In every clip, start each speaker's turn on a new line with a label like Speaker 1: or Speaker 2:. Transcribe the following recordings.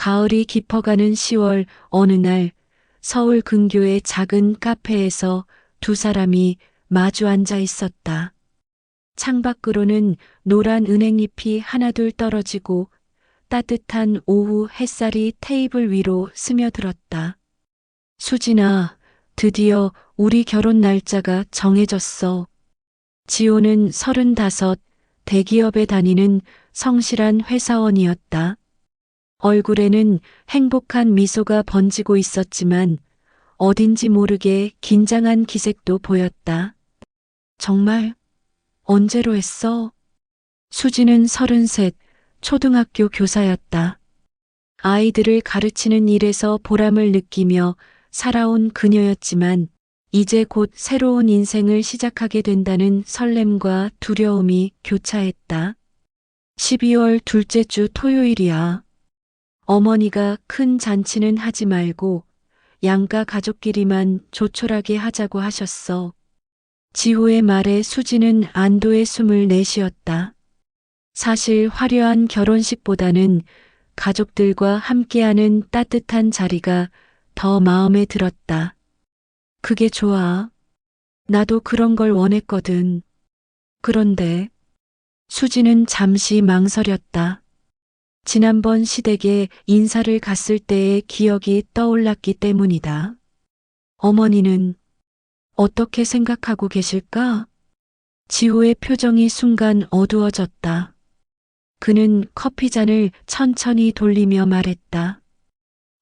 Speaker 1: 가을이 깊어가는 10월 어느 날 서울 근교의 작은 카페에서 두 사람이 마주 앉아 있었다. 창밖으로는 노란 은행잎이 하나둘 떨어지고 따뜻한 오후 햇살이 테이블 위로 스며들었다. 수진아, 드디어 우리 결혼 날짜가 정해졌어. 지호는 35, 대기업에 다니는 성실한 회사원이었다. 얼굴에는 행복한 미소가 번지고 있었지만 어딘지 모르게 긴장한 기색도 보였다. 정말? 언제로 했어? 수지는 33, 초등학교 교사였다. 아이들을 가르치는 일에서 보람을 느끼며 살아온 그녀였지만 이제 곧 새로운 인생을 시작하게 된다는 설렘과 두려움이 교차했다. 12월 둘째 주 토요일이야. 어머니가 큰 잔치는 하지 말고 양가 가족끼리만 조촐하게 하자고 하셨어. 지호의 말에 수지는 안도의 숨을 내쉬었다. 사실 화려한 결혼식보다는 가족들과 함께하는 따뜻한 자리가 더 마음에 들었다. 그게 좋아. 나도 그런 걸 원했거든. 그런데 수지는 잠시 망설였다. 지난번 시댁에 인사를 갔을 때의 기억이 떠올랐기 때문이다. 어머니는 어떻게 생각하고 계실까? 지호의 표정이 순간 어두워졌다. 그는 커피잔을 천천히 돌리며 말했다.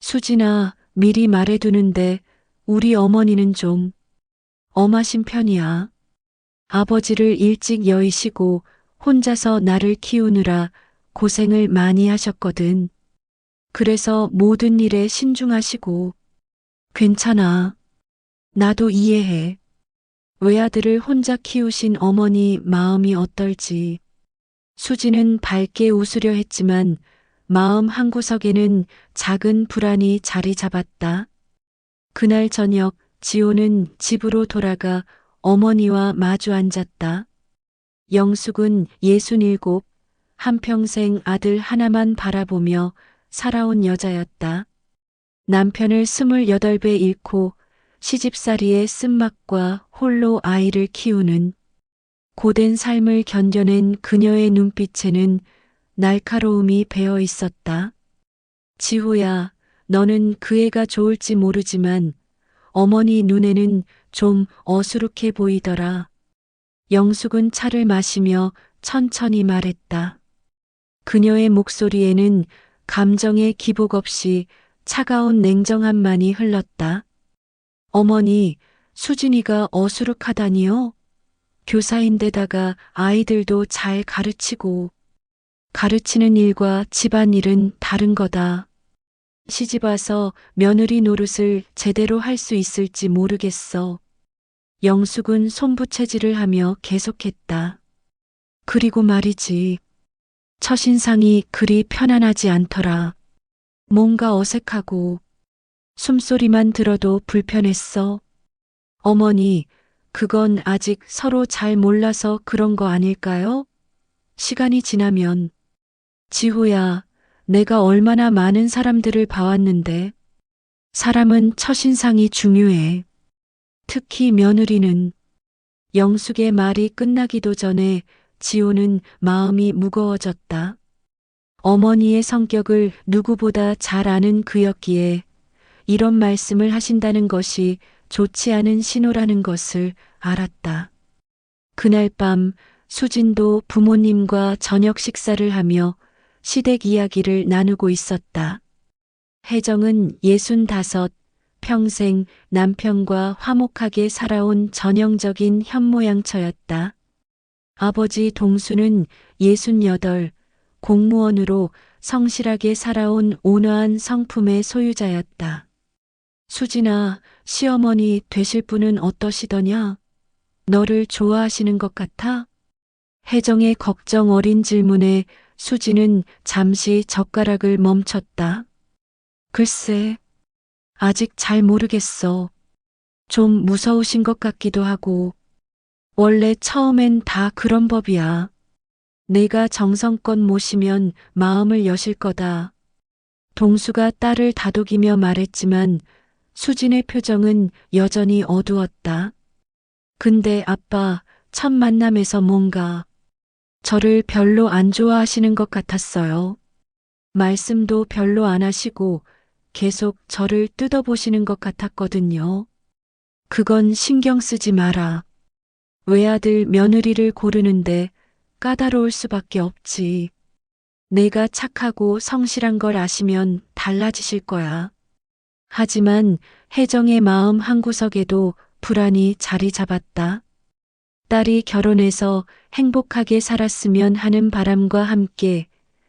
Speaker 1: 수진아, 미리 말해두는데 우리 어머니는 좀 엄하신 편이야. 아버지를 일찍 여의시고 혼자서 나를 키우느라 고생을 많이 하셨거든. 그래서 모든 일에 신중하시고. 괜찮아. 나도 이해해. 외아들을 혼자 키우신 어머니 마음이 어떨지. 수지는 밝게 웃으려 했지만 마음 한구석에는 작은 불안이 자리 잡았다. 그날 저녁 지호는 집으로 돌아가 어머니와 마주 앉았다. 영숙은 67, 한평생 아들 하나만 바라보며 살아온 여자였다. 남편을 28배 잃고 시집살이의 쓴맛과 홀로 아이를 키우는 고된 삶을 견뎌낸 그녀의 눈빛에는 날카로움이 배어 있었다. 지호야, 너는 그 애가 좋을지 모르지만 어머니 눈에는 좀 어수룩해 보이더라. 영숙은 차를 마시며 천천히 말했다. 그녀의 목소리에는 감정의 기복 없이 차가운 냉정함만이 흘렀다. 어머니, 수진이가 어수룩하다니요? 교사인데다가 아이들도 잘 가르치고. 가르치는 일과 집안일은 다른 거다. 시집와서 며느리 노릇을 제대로 할 수 있을지 모르겠어. 영숙은 손부채질을 하며 계속했다. 그리고 말이지. 첫인상이 그리 편안하지 않더라. 뭔가 어색하고 숨소리만 들어도 불편했어. 어머니, 그건 아직 서로 잘 몰라서 그런 거 아닐까요? 시간이 지나면. 지호야, 내가 얼마나 많은 사람들을 봐왔는데. 사람은 첫인상이 중요해. 특히 며느리는. 영숙의 말이 끝나기도 전에 지호는 마음이 무거워졌다. 어머니의 성격을 누구보다 잘 아는 그였기에 이런 말씀을 하신다는 것이 좋지 않은 신호라는 것을 알았다. 그날 밤 수진도 부모님과 저녁 식사를 하며 시댁 이야기를 나누고 있었다. 혜정은 65, 평생 남편과 화목하게 살아온 전형적인 현모양처였다. 아버지 동수는 68, 공무원으로 성실하게 살아온 온화한 성품의 소유자였다. 수진아, 시어머니 되실 분은 어떠시더냐? 너를 좋아하시는 것 같아? 혜정의 걱정 어린 질문에 수진은 잠시 젓가락을 멈췄다. 글쎄, 아직 잘 모르겠어. 좀 무서우신 것 같기도 하고. 원래 처음엔 다 그런 법이야. 내가 정성껏 모시면 마음을 여실 거다. 동수가 딸을 다독이며 말했지만 수진의 표정은 여전히 어두웠다. 근데 아빠, 첫 만남에서 뭔가 저를 별로 안 좋아하시는 것 같았어요. 말씀도 별로 안 하시고 계속 저를 뜯어보시는 것 같았거든요. 그건 신경 쓰지 마라. 외아들 며느리를 고르는데 까다로울 수밖에 없지. 내가 착하고 성실한 걸 아시면 달라지실 거야. 하지만 혜정의 마음 한구석에도 불안이 자리 잡았다. 딸이 결혼해서 행복하게 살았으면 하는 바람과 함께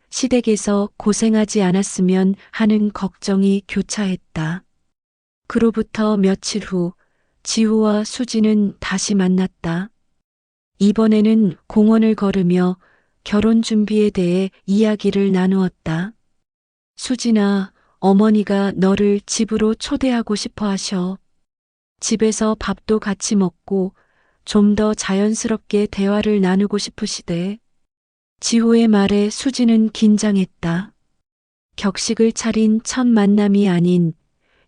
Speaker 1: 시댁에서 고생하지 않았으면 하는 걱정이 교차했다. 그로부터 며칠 후 지호와 수지는 다시 만났다. 이번에는 공원을 걸으며 결혼 준비에 대해 이야기를 나누었다. 수진아, 어머니가 너를 집으로 초대하고 싶어 하셔. 집에서 밥도 같이 먹고 좀 더 자연스럽게 대화를 나누고 싶으시대. 지호의 말에 수지는 긴장했다. 격식을 차린 첫 만남이 아닌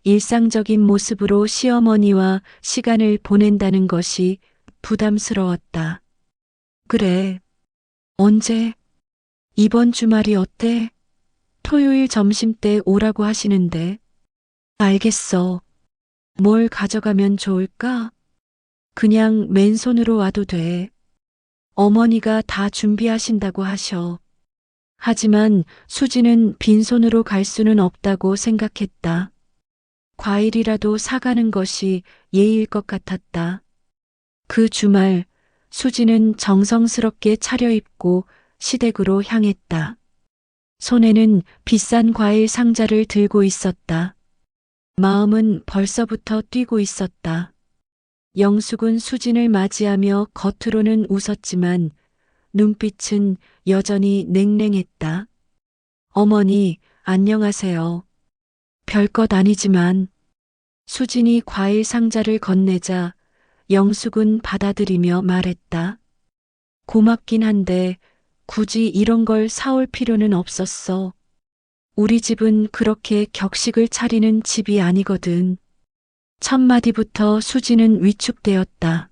Speaker 1: 일상적인 모습으로 시어머니와 시간을 보낸다는 것이 부담스러웠다. 그래. 언제? 이번 주말이 어때? 토요일 점심때 오라고 하시는데. 알겠어. 뭘 가져가면 좋을까? 그냥 맨손으로 와도 돼. 어머니가 다 준비하신다고 하셔. 하지만 수지는 빈손으로 갈 수는 없다고 생각했다. 과일이라도 사가는 것이 예의일 것 같았다. 그 주말 수지는 정성스럽게 차려입고 시댁으로 향했다. 손에는 비싼 과일 상자를 들고 있었다. 마음은 벌써부터 뛰고 있었다. 영숙은 수진을 맞이하며 겉으로는 웃었지만 눈빛은 여전히 냉랭했다. 어머니, 안녕하세요. 별것 아니지만. 수진이 과일 상자를 건네자 영숙은 받아들이며 말했다. 고맙긴 한데 굳이 이런 걸 사올 필요는 없었어. 우리 집은 그렇게 격식을 차리는 집이 아니거든. 첫 마디부터 수지는 위축되었다.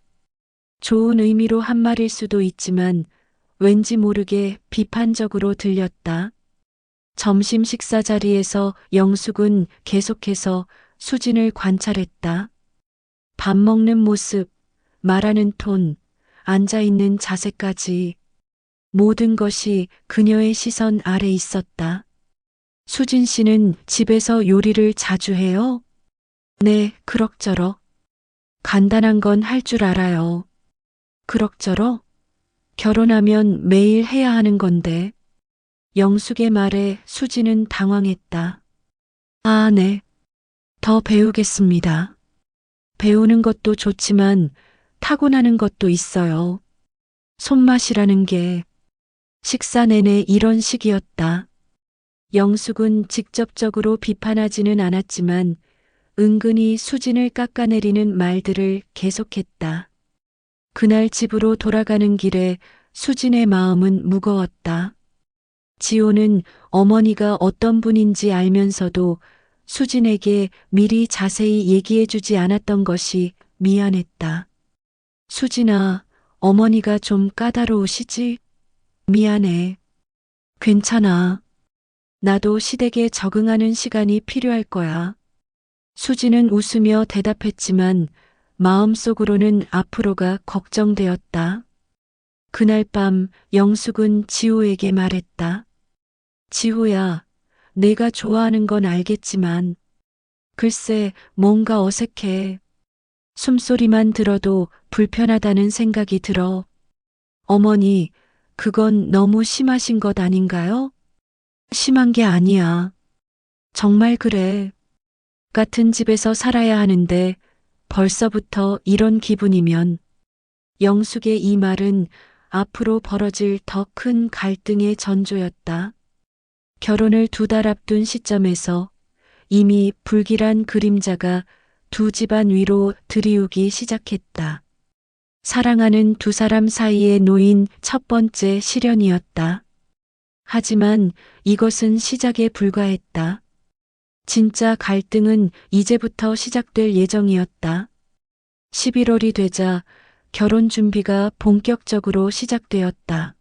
Speaker 1: 좋은 의미로 한 말일 수도 있지만 왠지 모르게 비판적으로 들렸다. 점심 식사 자리에서 영숙은 계속해서 수진을 관찰했다. 밥 먹는 모습, 말하는 톤, 앉아있는 자세까지 모든 것이 그녀의 시선 아래 있었다. 수진 씨는 집에서 요리를 자주 해요? 네, 그럭저럭. 간단한 건 할 줄 알아요. 그럭저럭? 결혼하면 매일 해야 하는 건데. 영숙의 말에 수지는 당황했다. 아, 네. 더 배우겠습니다. 배우는 것도 좋지만 타고나는 것도 있어요. 손맛이라는 게 식사 내내 이런 식이었다. 영숙은 직접적으로 비판하지는 않았지만 은근히 수진을 깎아내리는 말들을 계속했다. 그날 집으로 돌아가는 길에 수진의 마음은 무거웠다. 지호는 어머니가 어떤 분인지 알면서도 수진에게 미리 자세히 얘기해주지 않았던 것이 미안했다. 수진아, 어머니가 좀 까다로우시지? 미안해. 괜찮아. 나도 시댁에 적응하는 시간이 필요할 거야. 수지는 웃으며 대답했지만 마음속으로는 앞으로가 걱정되었다. 그날 밤 영숙은 지호에게 말했다. 지호야, 내가 좋아하는 건 알겠지만 글쎄 뭔가 어색해. 숨소리만 들어도 불편하다는 생각이 들어. 어머니, 그건 너무 심하신 것 아닌가요? 심한 게 아니야. 정말 그래. 같은 집에서 살아야 하는데 벌써부터 이런 기분이면. 영숙의 이 말은 앞으로 벌어질 더 큰 갈등의 전조였다. 결혼을 2달 앞둔 시점에서 이미 불길한 그림자가 두 집안 위로 들이우기 시작했다. 사랑하는 두 사람 사이에 놓인 첫 번째 시련이었다. 하지만 이것은 시작에 불과했다. 진짜 갈등은 이제부터 시작될 예정이었다. 11월이 되자 결혼 준비가 본격적으로 시작되었다.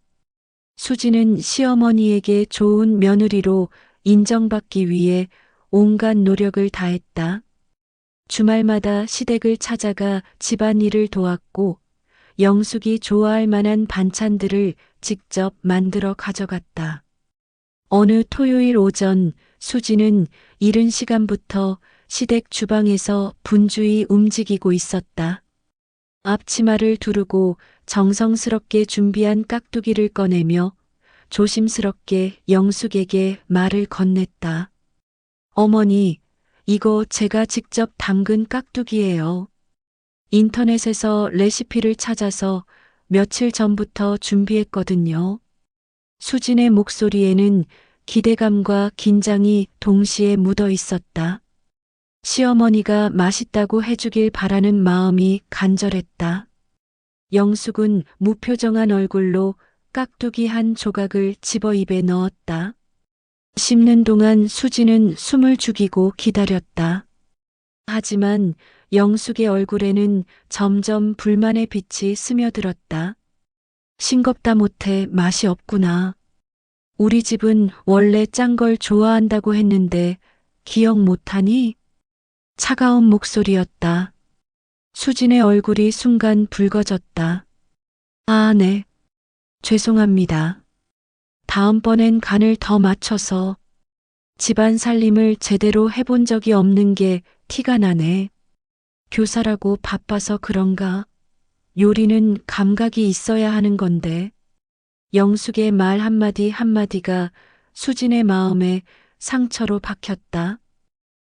Speaker 1: 수지는 시어머니에게 좋은 며느리로 인정받기 위해 온갖 노력을 다했다. 주말마다 시댁을 찾아가 집안일을 도왔고 영숙이 좋아할 만한 반찬들을 직접 만들어 가져갔다. 어느 토요일 오전 수지는 이른 시간부터 시댁 주방에서 분주히 움직이고 있었다. 앞치마를 두르고 정성스럽게 준비한 깍두기를 꺼내며 조심스럽게 영숙에게 말을 건넸다. 어머니, 이거 제가 직접 담근 깍두기예요. 인터넷에서 레시피를 찾아서 며칠 전부터 준비했거든요. 수진의 목소리에는 기대감과 긴장이 동시에 묻어 있었다. 시어머니가 맛있다고 해주길 바라는 마음이 간절했다. 영숙은 무표정한 얼굴로 깍두기 한 조각을 집어 입에 넣었다. 씹는 동안 수지는 숨을 죽이고 기다렸다. 하지만 영숙의 얼굴에는 점점 불만의 빛이 스며들었다. 싱겁다 못해 맛이 없구나. 우리 집은 원래 짠 걸 좋아한다고 했는데 기억 못하니? 차가운 목소리였다. 수진의 얼굴이 순간 붉어졌다. 아, 네. 죄송합니다. 다음번엔 간을 더 맞춰서. 집안 살림을 제대로 해본 적이 없는 게 티가 나네. 교사라고 바빠서 그런가? 요리는 감각이 있어야 하는 건데. 영숙의 말 한마디 한마디가 수진의 마음에 상처로 박혔다.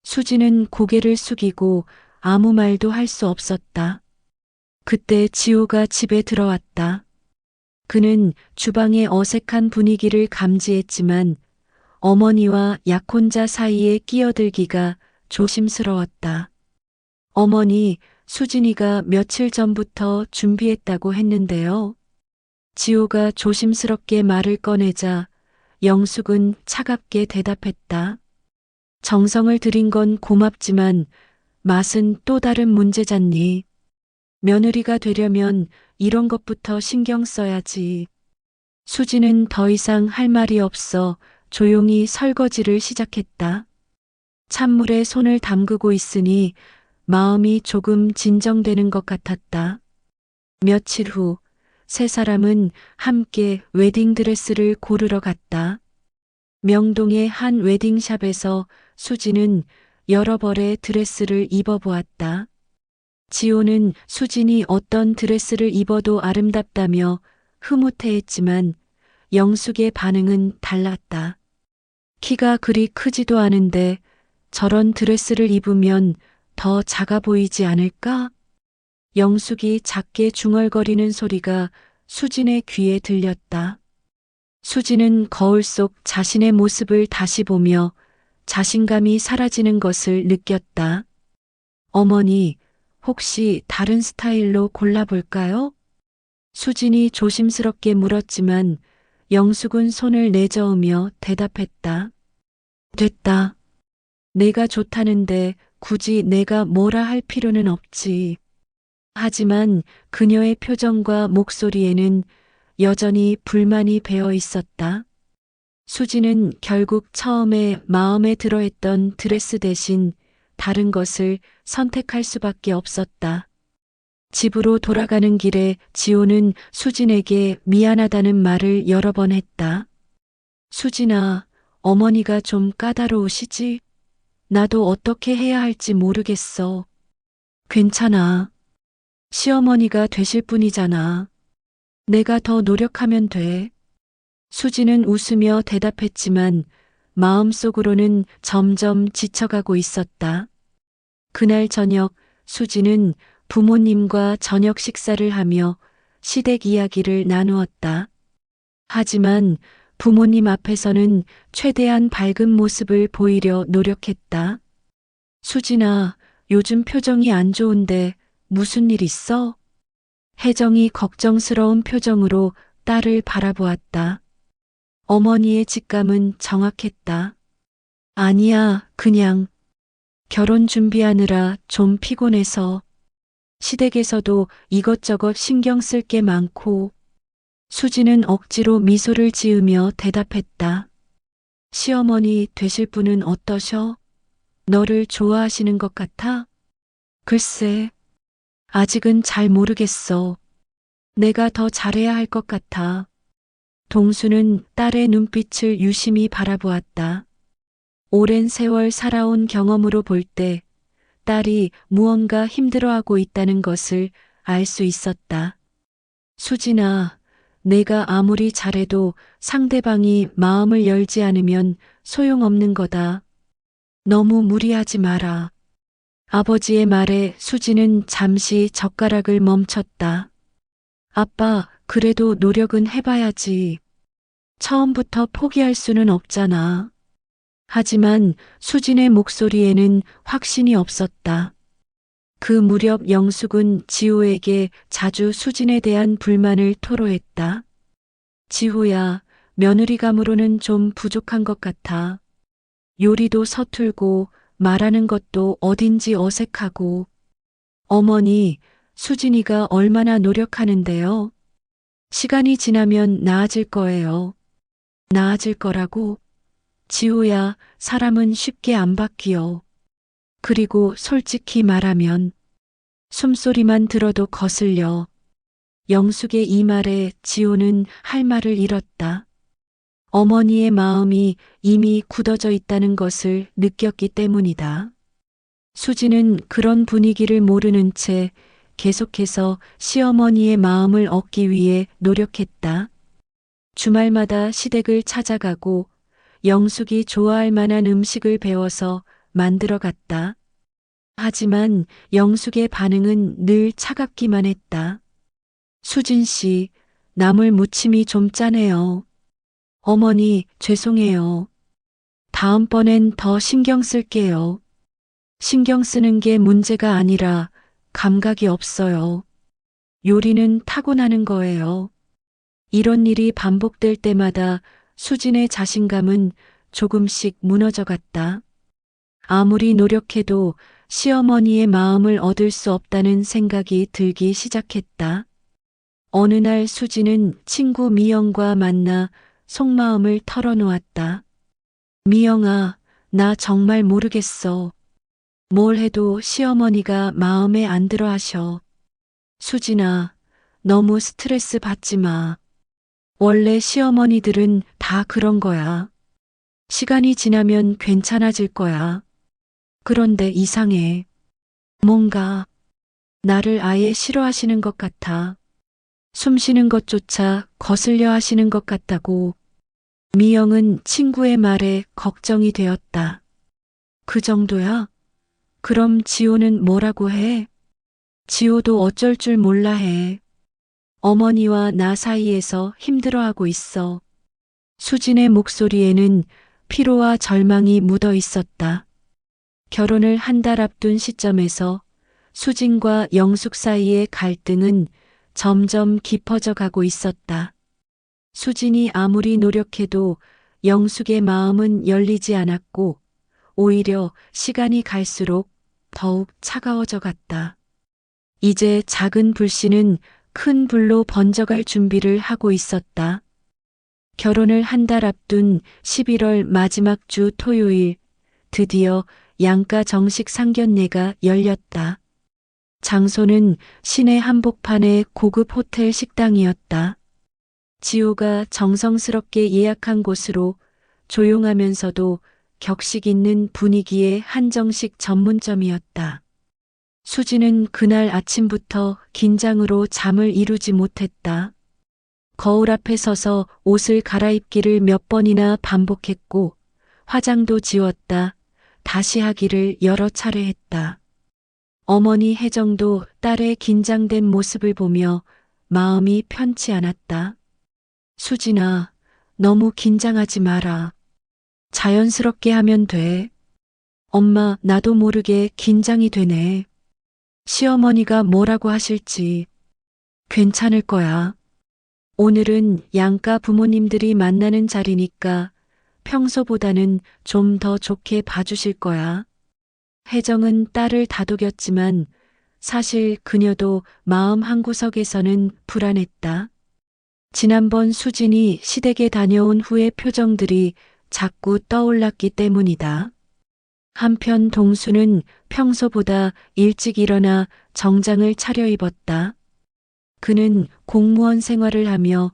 Speaker 1: 수진은 고개를 숙이고 아무 말도 할 수 없었다. 그때 지호가 집에 들어왔다. 그는 주방의 어색한 분위기를 감지했지만 어머니와 약혼자 사이에 끼어들기가 조심스러웠다. 어머니, 수진이가 며칠 전부터 준비했다고 했는데요. 지호가 조심스럽게 말을 꺼내자 영숙은 차갑게 대답했다. 정성을 들인 건 고맙지만 맛은 또 다른 문제잖니. 며느리가 되려면 이런 것부터 신경 써야지. 수지는 더 이상 할 말이 없어 조용히 설거지를 시작했다. 찬물에 손을 담그고 있으니 마음이 조금 진정되는 것 같았다. 며칠 후 세 사람은 함께 웨딩드레스를 고르러 갔다. 명동의 한 웨딩샵에서 수지는 여러 벌의 드레스를 입어보았다. 지호는 수진이 어떤 드레스를 입어도 아름답다며 흐뭇해했지만 영숙의 반응은 달랐다. 키가 그리 크지도 않은데 저런 드레스를 입으면 더 작아 보이지 않을까? 영숙이 작게 중얼거리는 소리가 수진의 귀에 들렸다. 수진은 거울 속 자신의 모습을 다시 보며 자신감이 사라지는 것을 느꼈다. 어머니, 혹시 다른 스타일로 골라볼까요? 수진이 조심스럽게 물었지만 영숙은 손을 내저으며 대답했다. 됐다. 내가 좋다는데 굳이 내가 뭐라 할 필요는 없지. 하지만 그녀의 표정과 목소리에는 여전히 불만이 배어 있었다. 수지는 결국 처음에 마음에 들어했던 드레스 대신 다른 것을 선택할 수밖에 없었다. 집으로 돌아가는 길에 지호는 수진에게 미안하다는 말을 여러 번 했다. 수진아, 어머니가 좀 까다로우시지? 나도 어떻게 해야 할지 모르겠어. 괜찮아. 시어머니가 되실 분이잖아. 내가 더 노력하면 돼. 수지는 웃으며 대답했지만 마음속으로는 점점 지쳐가고 있었다. 그날 저녁 수지는 부모님과 저녁 식사를 하며 시댁 이야기를 나누었다. 하지만 부모님 앞에서는 최대한 밝은 모습을 보이려 노력했다. 수진아, 요즘 표정이 안 좋은데 무슨 일 있어? 혜정이 걱정스러운 표정으로 딸을 바라보았다. 어머니의 직감은 정확했다. 아니야, 그냥 결혼 준비하느라 좀 피곤해서. 시댁에서도 이것저것 신경 쓸 게 많고. 수지는 억지로 미소를 지으며 대답했다. 시어머니 되실 분은 어떠셔? 너를 좋아하시는 것 같아? 글쎄, 아직은 잘 모르겠어. 내가 더 잘해야 할 것 같아. 동수는 딸의 눈빛을 유심히 바라보았다. 오랜 세월 살아온 경험으로 볼 때 딸이 무언가 힘들어하고 있다는 것을 알 수 있었다. 수진아, 내가 아무리 잘해도 상대방이 마음을 열지 않으면 소용없는 거다. 너무 무리하지 마라. 아버지의 말에 수지는 잠시 젓가락을 멈췄다. 아빠, 그래도 노력은 해봐야지. 처음부터 포기할 수는 없잖아. 하지만 수진의 목소리에는 확신이 없었다. 그 무렵 영숙은 지호에게 자주 수진에 대한 불만을 토로했다. 지호야, 며느리감으로는 좀 부족한 것 같아. 요리도 서툴고 말하는 것도 어딘지 어색하고. 어머니, 수진이가 얼마나 노력하는데요. 시간이 지나면 나아질 거예요. 나아질 거라고? 지호야, 사람은 쉽게 안 바뀌어. 그리고 솔직히 말하면 숨소리만 들어도 거슬려. 영숙의 이 말에 지호는 할 말을 잃었다. 어머니의 마음이 이미 굳어져 있다는 것을 느꼈기 때문이다. 수지는 그런 분위기를 모르는 채 계속해서 시어머니의 마음을 얻기 위해 노력했다. 주말마다 시댁을 찾아가고 영숙이 좋아할 만한 음식을 배워서 만들어 갔다. 하지만 영숙의 반응은 늘 차갑기만 했다. 수진 씨, 나물 무침이 좀 짜네요. 어머니, 죄송해요. 다음번엔 더 신경 쓸게요. 신경 쓰는 게 문제가 아니라 감각이 없어요. 요리는 타고나는 거예요. 이런 일이 반복될 때마다 수진의 자신감은 조금씩 무너져 갔다. 아무리 노력해도 시어머니의 마음을 얻을 수 없다는 생각이 들기 시작했다. 어느 날 수진은 친구 미영과 만나 속마음을 털어놓았다. 미영아, 나 정말 모르겠어. 뭘 해도 시어머니가 마음에 안 들어 하셔. 수진아, 너무 스트레스 받지 마. 원래 시어머니들은 다 그런 거야. 시간이 지나면 괜찮아질 거야. 그런데 이상해. 뭔가 나를 아예 싫어하시는 것 같아. 숨 쉬는 것조차 거슬려 하시는 것 같다고. 미영은 친구의 말에 걱정이 되었다. 그 정도야? 그럼 지호는 뭐라고 해? 지호도 어쩔 줄 몰라 해. 어머니와 나 사이에서 힘들어하고 있어. 수진의 목소리에는 피로와 절망이 묻어 있었다. 결혼을 한 달 앞둔 시점에서 수진과 영숙 사이의 갈등은 점점 깊어져 가고 있었다. 수진이 아무리 노력해도 영숙의 마음은 열리지 않았고 오히려 시간이 갈수록 더욱 차가워져 갔다. 이제 작은 불씨는 큰 불로 번져갈 준비를 하고 있었다. 결혼을 한 달 앞둔 11월 마지막 주 토요일, 드디어 양가 정식 상견례가 열렸다. 장소는 시내 한복판의 고급 호텔 식당이었다. 지호가 정성스럽게 예약한 곳으로 조용하면서도 격식 있는 분위기의 한정식 전문점이었다. 수지는 그날 아침부터 긴장으로 잠을 이루지 못했다. 거울 앞에 서서 옷을 갈아입기를 몇 번이나 반복했고 화장도 지웠다. 다시 하기를 여러 차례 했다. 어머니 혜정도 딸의 긴장된 모습을 보며 마음이 편치 않았다. 수진아, 너무 긴장하지 마라. 자연스럽게 하면 돼. 엄마, 나도 모르게 긴장이 되네. 시어머니가 뭐라고 하실지. 괜찮을 거야. 오늘은 양가 부모님들이 만나는 자리니까 평소보다는 좀 더 좋게 봐주실 거야. 혜정은 딸을 다독였지만 사실 그녀도 마음 한구석에서는 불안했다. 지난번 수진이 시댁에 다녀온 후의 표정들이 자꾸 떠올랐기 때문이다. 한편 동수는 평소보다 일찍 일어나 정장을 차려입었다. 그는 공무원 생활을 하며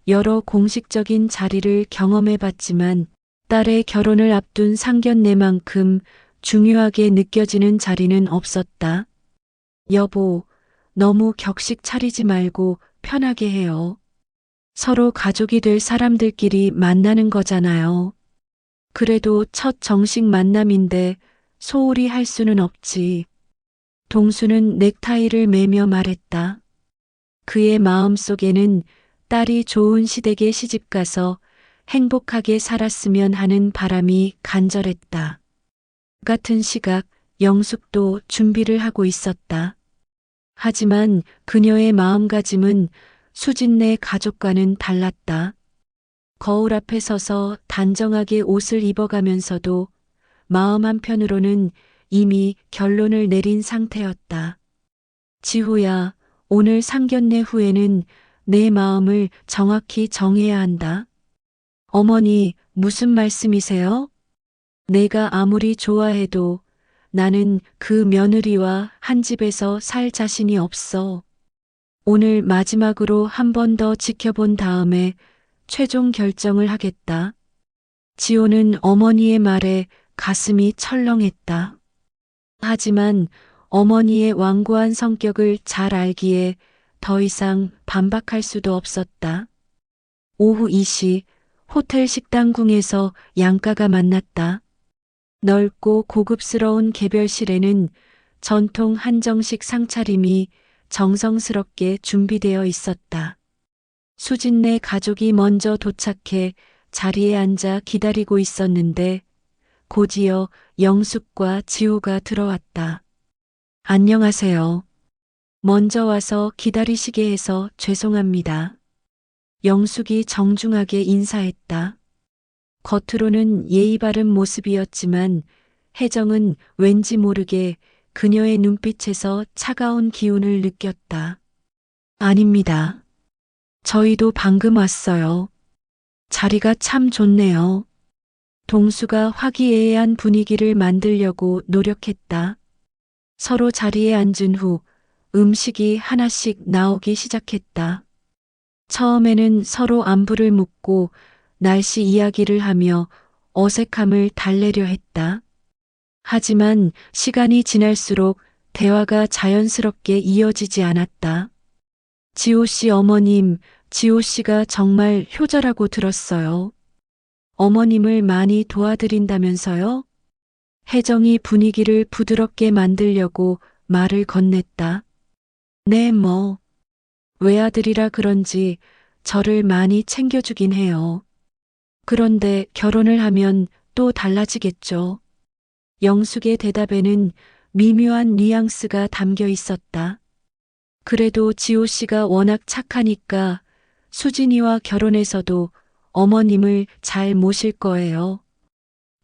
Speaker 1: 여러 공식적인 자리를 경험해봤지만 딸의 결혼을 앞둔 상견례만큼 중요하게 느껴지는 자리는 없었다. 여보, 너무 격식 차리지 말고 편하게 해요. 서로 가족이 될 사람들끼리 만나는 거잖아요. 그래도 첫 정식 만남인데 소홀히 할 수는 없지. 동수는 넥타이를 매며 말했다. 그의 마음속에는 딸이 좋은 시댁에 시집가서 행복하게 살았으면 하는 바람이 간절했다. 같은 시각 영숙도 준비를 하고 있었다. 하지만 그녀의 마음가짐은 수진네 가족과는 달랐다. 거울 앞에 서서 단정하게 옷을 입어가면서도 마음 한편으로는 이미 결론을 내린 상태였다. 지호야, 오늘 상견례 후에는 내 마음을 정확히 정해야 한다. 어머니, 무슨 말씀이세요? 내가 아무리 좋아해도 나는 그 며느리와 한 집에서 살 자신이 없어. 오늘 마지막으로 한 번 더 지켜본 다음에 최종 결정을 하겠다. 지호는 어머니의 말에 가슴이 철렁했다. 하지만 어머니의 완고한 성격을 잘 알기에 더 이상 반박할 수도 없었다. 오후 2시 호텔 식당궁에서 양가가 만났다. 넓고 고급스러운 개별실에는 전통 한정식 상차림이 정성스럽게 준비되어 있었다. 수진네 가족이 먼저 도착해 자리에 앉아 기다리고 있었는데 곧이어 영숙과 지호가 들어왔다. 안녕하세요. 먼저 와서 기다리시게 해서 죄송합니다. 영숙이 정중하게 인사했다. 겉으로는 예의 바른 모습이었지만 혜정은 왠지 모르게 그녀의 눈빛에서 차가운 기운을 느꼈다. 아닙니다. 저희도 방금 왔어요. 자리가 참 좋네요. 동수가 화기애애한 분위기를 만들려고 노력했다. 서로 자리에 앉은 후 음식이 하나씩 나오기 시작했다. 처음에는 서로 안부를 묻고 날씨 이야기를 하며 어색함을 달래려 했다. 하지만 시간이 지날수록 대화가 자연스럽게 이어지지 않았다. 지호 씨 어머님, 지호 씨가 정말 효자라고 들었어요. 어머님을 많이 도와드린다면서요? 혜정이 분위기를 부드럽게 만들려고 말을 건넸다. 네, 뭐. 외아들이라 그런지 저를 많이 챙겨주긴 해요. 그런데 결혼을 하면 또 달라지겠죠. 영숙의 대답에는 미묘한 뉘앙스가 담겨 있었다. 그래도 지호 씨가 워낙 착하니까 수진이와 결혼해서도 어머님을 잘 모실 거예요.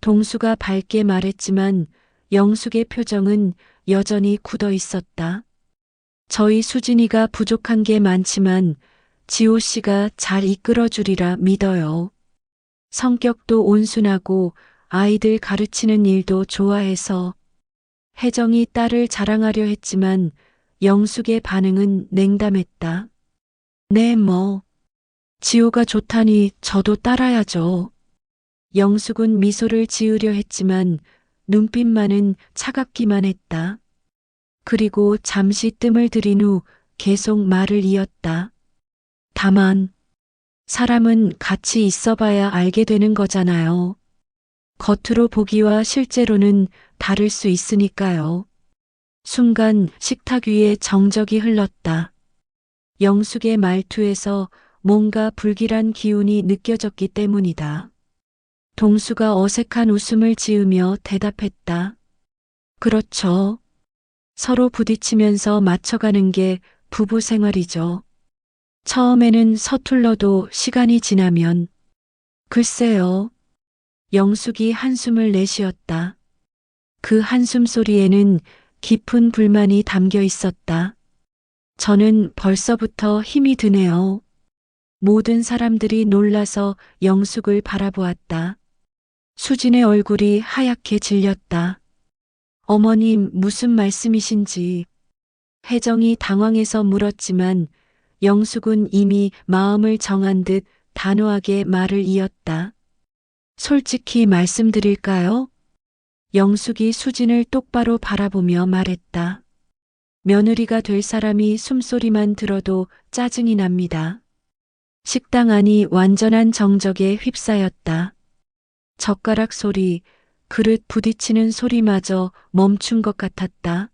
Speaker 1: 동수가 밝게 말했지만 영숙의 표정은 여전히 굳어 있었다. 저희 수진이가 부족한 게 많지만 지호 씨가 잘 이끌어주리라 믿어요. 성격도 온순하고 아이들 가르치는 일도 좋아해서. 혜정이 딸을 자랑하려 했지만 영숙의 반응은 냉담했다. 네, 뭐. 지호가 좋다니 저도 따라야죠. 영숙은 미소를 지으려 했지만 눈빛만은 차갑기만 했다. 그리고 잠시 뜸을 들인 후 계속 말을 이었다. 다만 사람은 같이 있어봐야 알게 되는 거잖아요. 겉으로 보기와 실제로는 다를 수 있으니까요. 순간 식탁 위에 정적이 흘렀다. 영숙의 말투에서 뭔가 불길한 기운이 느껴졌기 때문이다. 동수가 어색한 웃음을 지으며 대답했다. 그렇죠. 서로 부딪히면서 맞춰가는 게 부부 생활이죠. 처음에는 서툴러도 시간이 지나면 글쎄요. 영숙이 한숨을 내쉬었다. 그 한숨 소리에는 깊은 불만이 담겨 있었다. 저는 벌써부터 힘이 드네요. 모든 사람들이 놀라서 영숙을 바라보았다. 수진의 얼굴이 하얗게 질렸다. 어머님, 무슨 말씀이신지. 혜정이 당황해서 물었지만 영숙은 이미 마음을 정한 듯 단호하게 말을 이었다. 솔직히 말씀드릴까요? 영숙이 수진을 똑바로 바라보며 말했다. 며느리가 될 사람이 숨소리만 들어도 짜증이 납니다. 식당 안이 완전한 정적에 휩싸였다. 젓가락 소리, 그릇 부딪히는 소리마저 멈춘 것 같았다.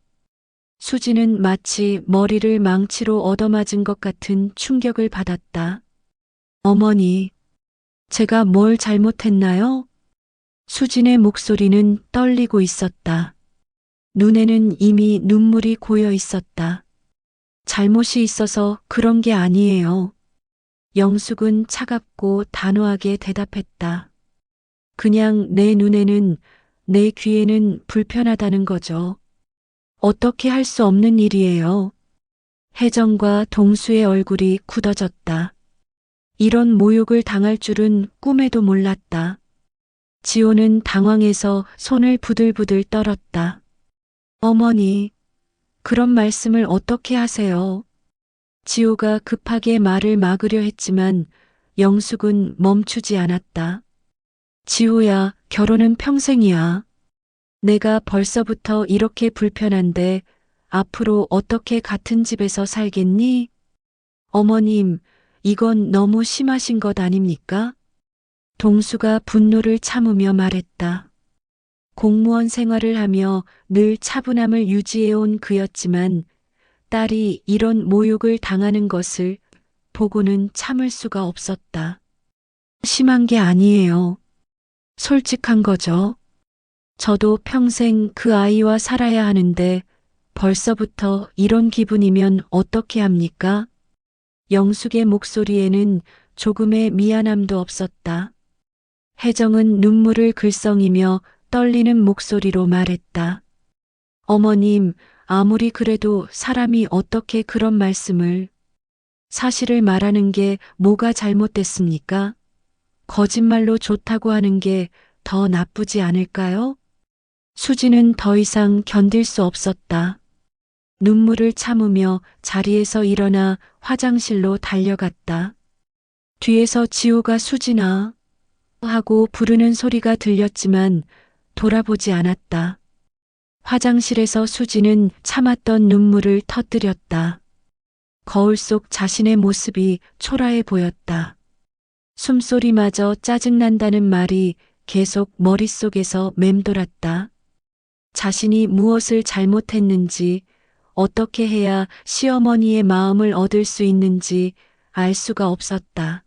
Speaker 1: 수지는 마치 머리를 망치로 얻어맞은 것 같은 충격을 받았다. 어머니, 제가 뭘 잘못했나요? 수진의 목소리는 떨리고 있었다. 눈에는 이미 눈물이 고여 있었다. 잘못이 있어서 그런 게 아니에요. 영숙은 차갑고 단호하게 대답했다. 그냥 내 눈에는, 내 귀에는 불편하다는 거죠. 어떻게 할 수 없는 일이에요. 혜정과 동수의 얼굴이 굳어졌다. 이런 모욕을 당할 줄은 꿈에도 몰랐다. 지호는 당황해서 손을 부들부들 떨었다. 어머니, 그런 말씀을 어떻게 하세요? 지호가 급하게 말을 막으려 했지만 영숙은 멈추지 않았다. 지호야, 결혼은 평생이야. 내가 벌써부터 이렇게 불편한데 앞으로 어떻게 같은 집에서 살겠니? 어머님, 이건 너무 심하신 것 아닙니까? 동수가 분노를 참으며 말했다. 공무원 생활을 하며 늘 차분함을 유지해온 그였지만 딸이 이런 모욕을 당하는 것을 보고는 참을 수가 없었다. 심한 게 아니에요. 솔직한 거죠. 저도 평생 그 아이와 살아야 하는데 벌써부터 이런 기분이면 어떻게 합니까? 영숙의 목소리에는 조금의 미안함도 없었다. 혜정은 눈물을 글썽이며 떨리는 목소리로 말했다. 어머님, 아무리 그래도 사람이 어떻게 그런 말씀을. 사실을 말하는 게 뭐가 잘못됐습니까? 거짓말로 좋다고 하는 게 더 나쁘지 않을까요? 수지는 더 이상 견딜 수 없었다. 눈물을 참으며 자리에서 일어나 화장실로 달려갔다. 뒤에서 지호가 수진아 하고 부르는 소리가 들렸지만 돌아보지 않았다. 화장실에서 수지는 참았던 눈물을 터뜨렸다. 거울 속 자신의 모습이 초라해 보였다. 숨소리마저 짜증난다는 말이 계속 머릿속에서 맴돌았다. 자신이 무엇을 잘못했는지, 어떻게 해야 시어머니의 마음을 얻을 수 있는지 알 수가 없었다.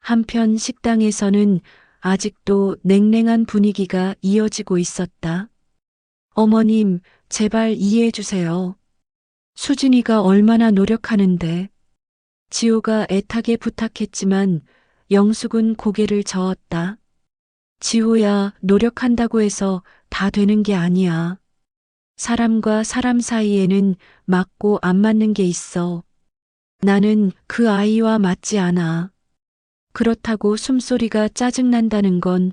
Speaker 1: 한편 식당에서는 아직도 냉랭한 분위기가 이어지고 있었다. 어머님, 제발 이해해 주세요. 수진이가 얼마나 노력하는데. 지호가 애타게 부탁했지만 영숙은 고개를 저었다. 지호야, 노력한다고 해서 다 되는 게 아니야. 사람과 사람 사이에는 맞고 안 맞는 게 있어. 나는 그 아이와 맞지 않아. 그렇다고 숨소리가 짜증난다는 건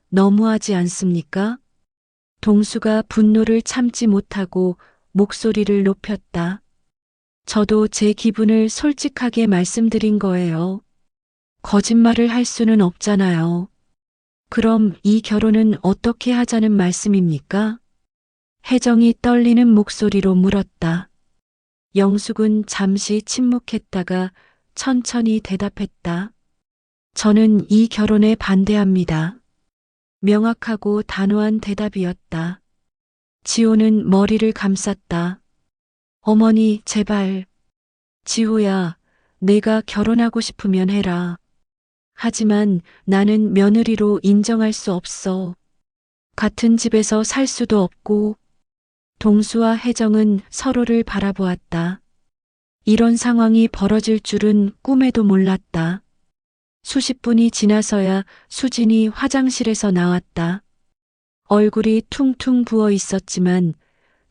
Speaker 1: 너무하지 않습니까? 동수가 분노를 참지 못하고 목소리를 높였다. 저도 제 기분을 솔직하게 말씀드린 거예요. 거짓말을 할 수는 없잖아요. 그럼 이 결혼은 어떻게 하자는 말씀입니까? 혜정이 떨리는 목소리로 물었다. 영숙은 잠시 침묵했다가 천천히 대답했다. 저는 이 결혼에 반대합니다. 명확하고 단호한 대답이었다. 지호는 머리를 감쌌다. 어머니, 제발. 지호야, 내가 결혼하고 싶으면 해라. 하지만 나는 며느리로 인정할 수 없어. 같은 집에서 살 수도 없고. 동수와 혜정은 서로를 바라보았다. 이런 상황이 벌어질 줄은 꿈에도 몰랐다. 수십 분이 지나서야 수진이 화장실에서 나왔다. 얼굴이 퉁퉁 부어 있었지만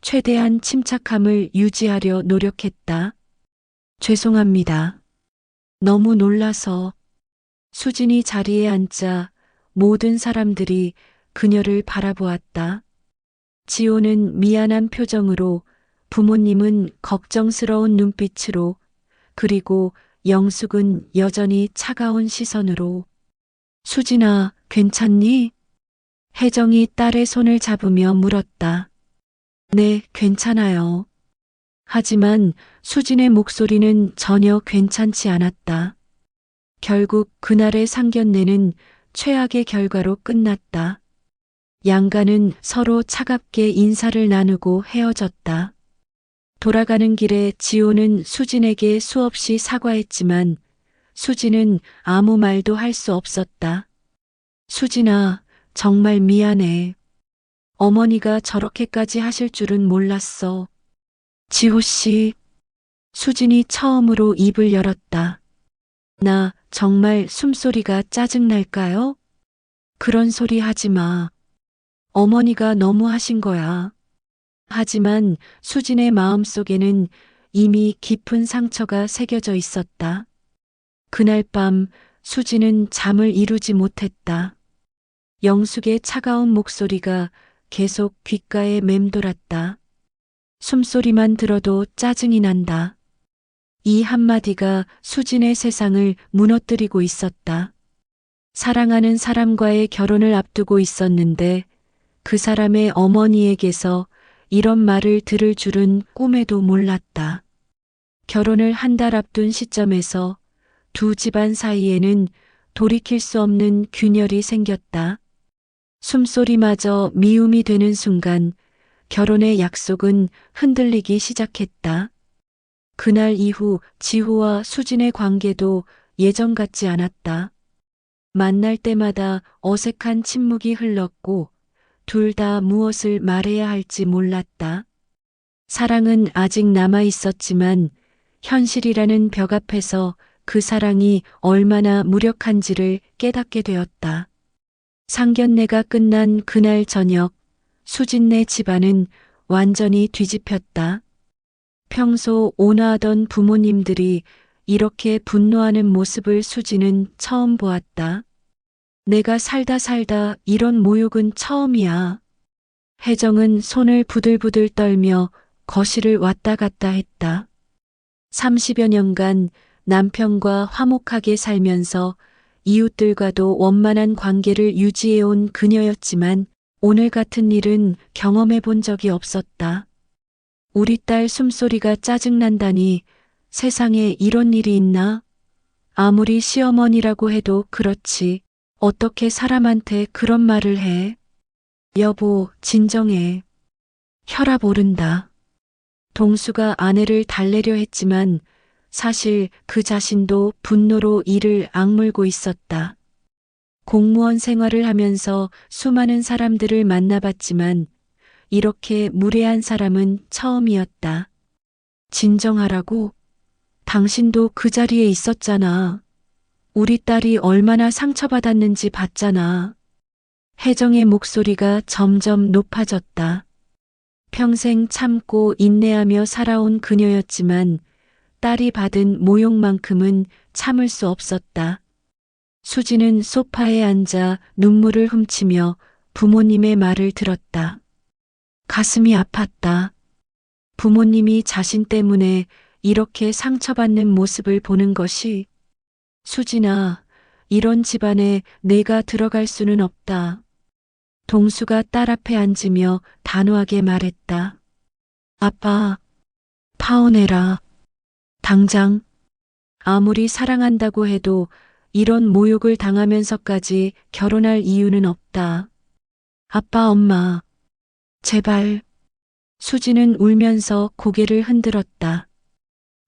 Speaker 1: 최대한 침착함을 유지하려 노력했다. 죄송합니다. 너무 놀라서. 수진이 자리에 앉자 모든 사람들이 그녀를 바라보았다. 지호는 미안한 표정으로, 부모님은 걱정스러운 눈빛으로, 그리고 영숙은 여전히 차가운 시선으로. 수진아, 괜찮니? 혜정이 딸의 손을 잡으며 물었다. 네, 괜찮아요. 하지만 수진의 목소리는 전혀 괜찮지 않았다. 결국 그날의 상견례는 최악의 결과로 끝났다. 양가는 서로 차갑게 인사를 나누고 헤어졌다. 돌아가는 길에 지호는 수진에게 수없이 사과했지만 수진은 아무 말도 할 수 없었다. 수진아, 정말 미안해. 어머니가 저렇게까지 하실 줄은 몰랐어. 지호 씨. 수진이 처음으로 입을 열었다. 나 정말 숨소리가 짜증날까요? 그런 소리 하지 마. 어머니가 너무 하신 거야. 하지만 수진의 마음속에는 이미 깊은 상처가 새겨져 있었다. 그날 밤 수진은 잠을 이루지 못했다. 영숙의 차가운 목소리가 계속 귓가에 맴돌았다. 숨소리만 들어도 짜증이 난다. 이 한마디가 수진의 세상을 무너뜨리고 있었다. 사랑하는 사람과의 결혼을 앞두고 있었는데 그 사람의 어머니에게서 이런 말을 들을 줄은 꿈에도 몰랐다. 결혼을 한 달 앞둔 시점에서 두 집안 사이에는 돌이킬 수 없는 균열이 생겼다. 숨소리마저 미움이 되는 순간 결혼의 약속은 흔들리기 시작했다. 그날 이후 지호와 수진의 관계도 예전 같지 않았다. 만날 때마다 어색한 침묵이 흘렀고 둘 다 무엇을 말해야 할지 몰랐다. 사랑은 아직 남아 있었지만 현실이라는 벽 앞에서 그 사랑이 얼마나 무력한지를 깨닫게 되었다. 상견례가 끝난 그날 저녁, 수진네 집안은 완전히 뒤집혔다. 평소 온화하던 부모님들이 이렇게 분노하는 모습을 수진은 처음 보았다. 내가 살다 이런 모욕은 처음이야. 혜정은 손을 부들부들 떨며 거실을 왔다 갔다 했다. 30여 년간 남편과 화목하게 살면서 이웃들과도 원만한 관계를 유지해온 그녀였지만 오늘 같은 일은 경험해 본 적이 없었다. 우리 딸 숨소리가 짜증난다니 세상에 이런 일이 있나? 아무리 시어머니라고 해도 그렇지. 어떻게 사람한테 그런 말을 해? 여보, 진정해. 혈압 오른다. 동수가 아내를 달래려 했지만 사실 그 자신도 분노로 이를 악물고 있었다. 공무원 생활을 하면서 수많은 사람들을 만나봤지만 이렇게 무례한 사람은 처음이었다. 진정하라고? 당신도 그 자리에 있었잖아. 우리 딸이 얼마나 상처받았는지 봤잖아. 혜정의 목소리가 점점 높아졌다. 평생 참고 인내하며 살아온 그녀였지만 딸이 받은 모욕만큼은 참을 수 없었다. 수지는 소파에 앉아 눈물을 훔치며 부모님의 말을 들었다. 가슴이 아팠다. 부모님이 자신 때문에 이렇게 상처받는 모습을 보는 것이. 수진아, 이런 집안에 내가 들어갈 수는 없다. 동수가 딸 앞에 앉으며 단호하게 말했다. 아빠, 파혼해라. 당장. 아무리 사랑한다고 해도 이런 모욕을 당하면서까지 결혼할 이유는 없다. 아빠, 엄마, 제발. 수지는 울면서 고개를 흔들었다.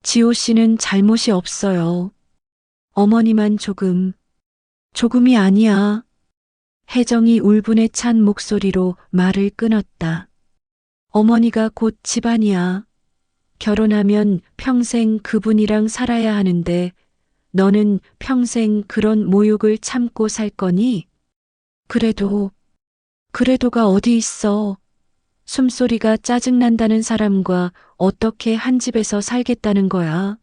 Speaker 1: 지호 씨는 잘못이 없어요. 어머니만 조금이 아니야. 혜정이 울분에 찬 목소리로 말을 끊었다. 어머니가 곧 집안이야. 결혼하면 평생 그분이랑 살아야 하는데 너는 평생 그런 모욕을 참고 살 거니? 그래도가 어디 있어. 숨소리가 짜증난다는 사람과 어떻게 한 집에서 살겠다는 거야.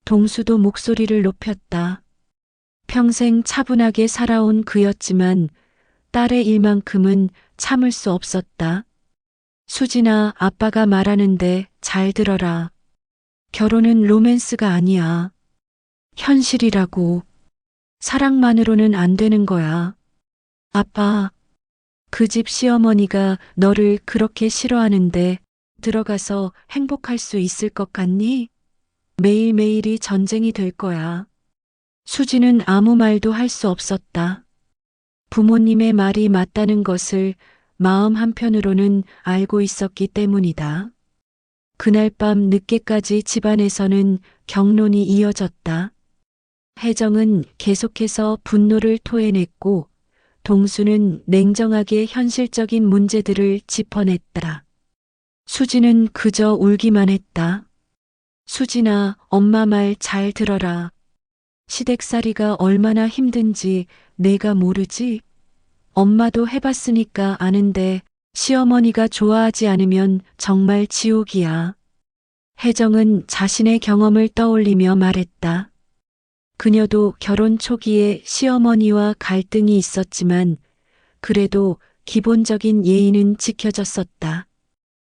Speaker 1: 동수도 목소리를 높였다. 평생 차분하게 살아온 그였지만 딸의 일만큼은 참을 수 없었다. 수진아, 아빠가 말하는데 잘 들어라. 결혼은 로맨스가 아니야. 현실이라고. 사랑만으로는 안 되는 거야. 아빠, 그 집 시어머니가 너를 그렇게 싫어하는데 들어가서 행복할 수 있을 것 같니? 매일매일이 전쟁이 될 거야. 수지는 아무 말도 할 수 없었다. 부모님의 말이 맞다는 것을 마음 한편으로는 알고 있었기 때문이다. 그날 밤 늦게까지 집안에서는 격론이 이어졌다. 혜정은 계속해서 분노를 토해냈고 동수는 냉정하게 현실적인 문제들을 짚어냈다. 수지는 그저 울기만 했다. 수진아, 엄마 말 잘 들어라. 시댁살이가 얼마나 힘든지 내가 모르지? 엄마도 해봤으니까 아는데 시어머니가 좋아하지 않으면 정말 지옥이야. 혜정은 자신의 경험을 떠올리며 말했다. 그녀도 결혼 초기에 시어머니와 갈등이 있었지만 그래도 기본적인 예의는 지켜졌었다.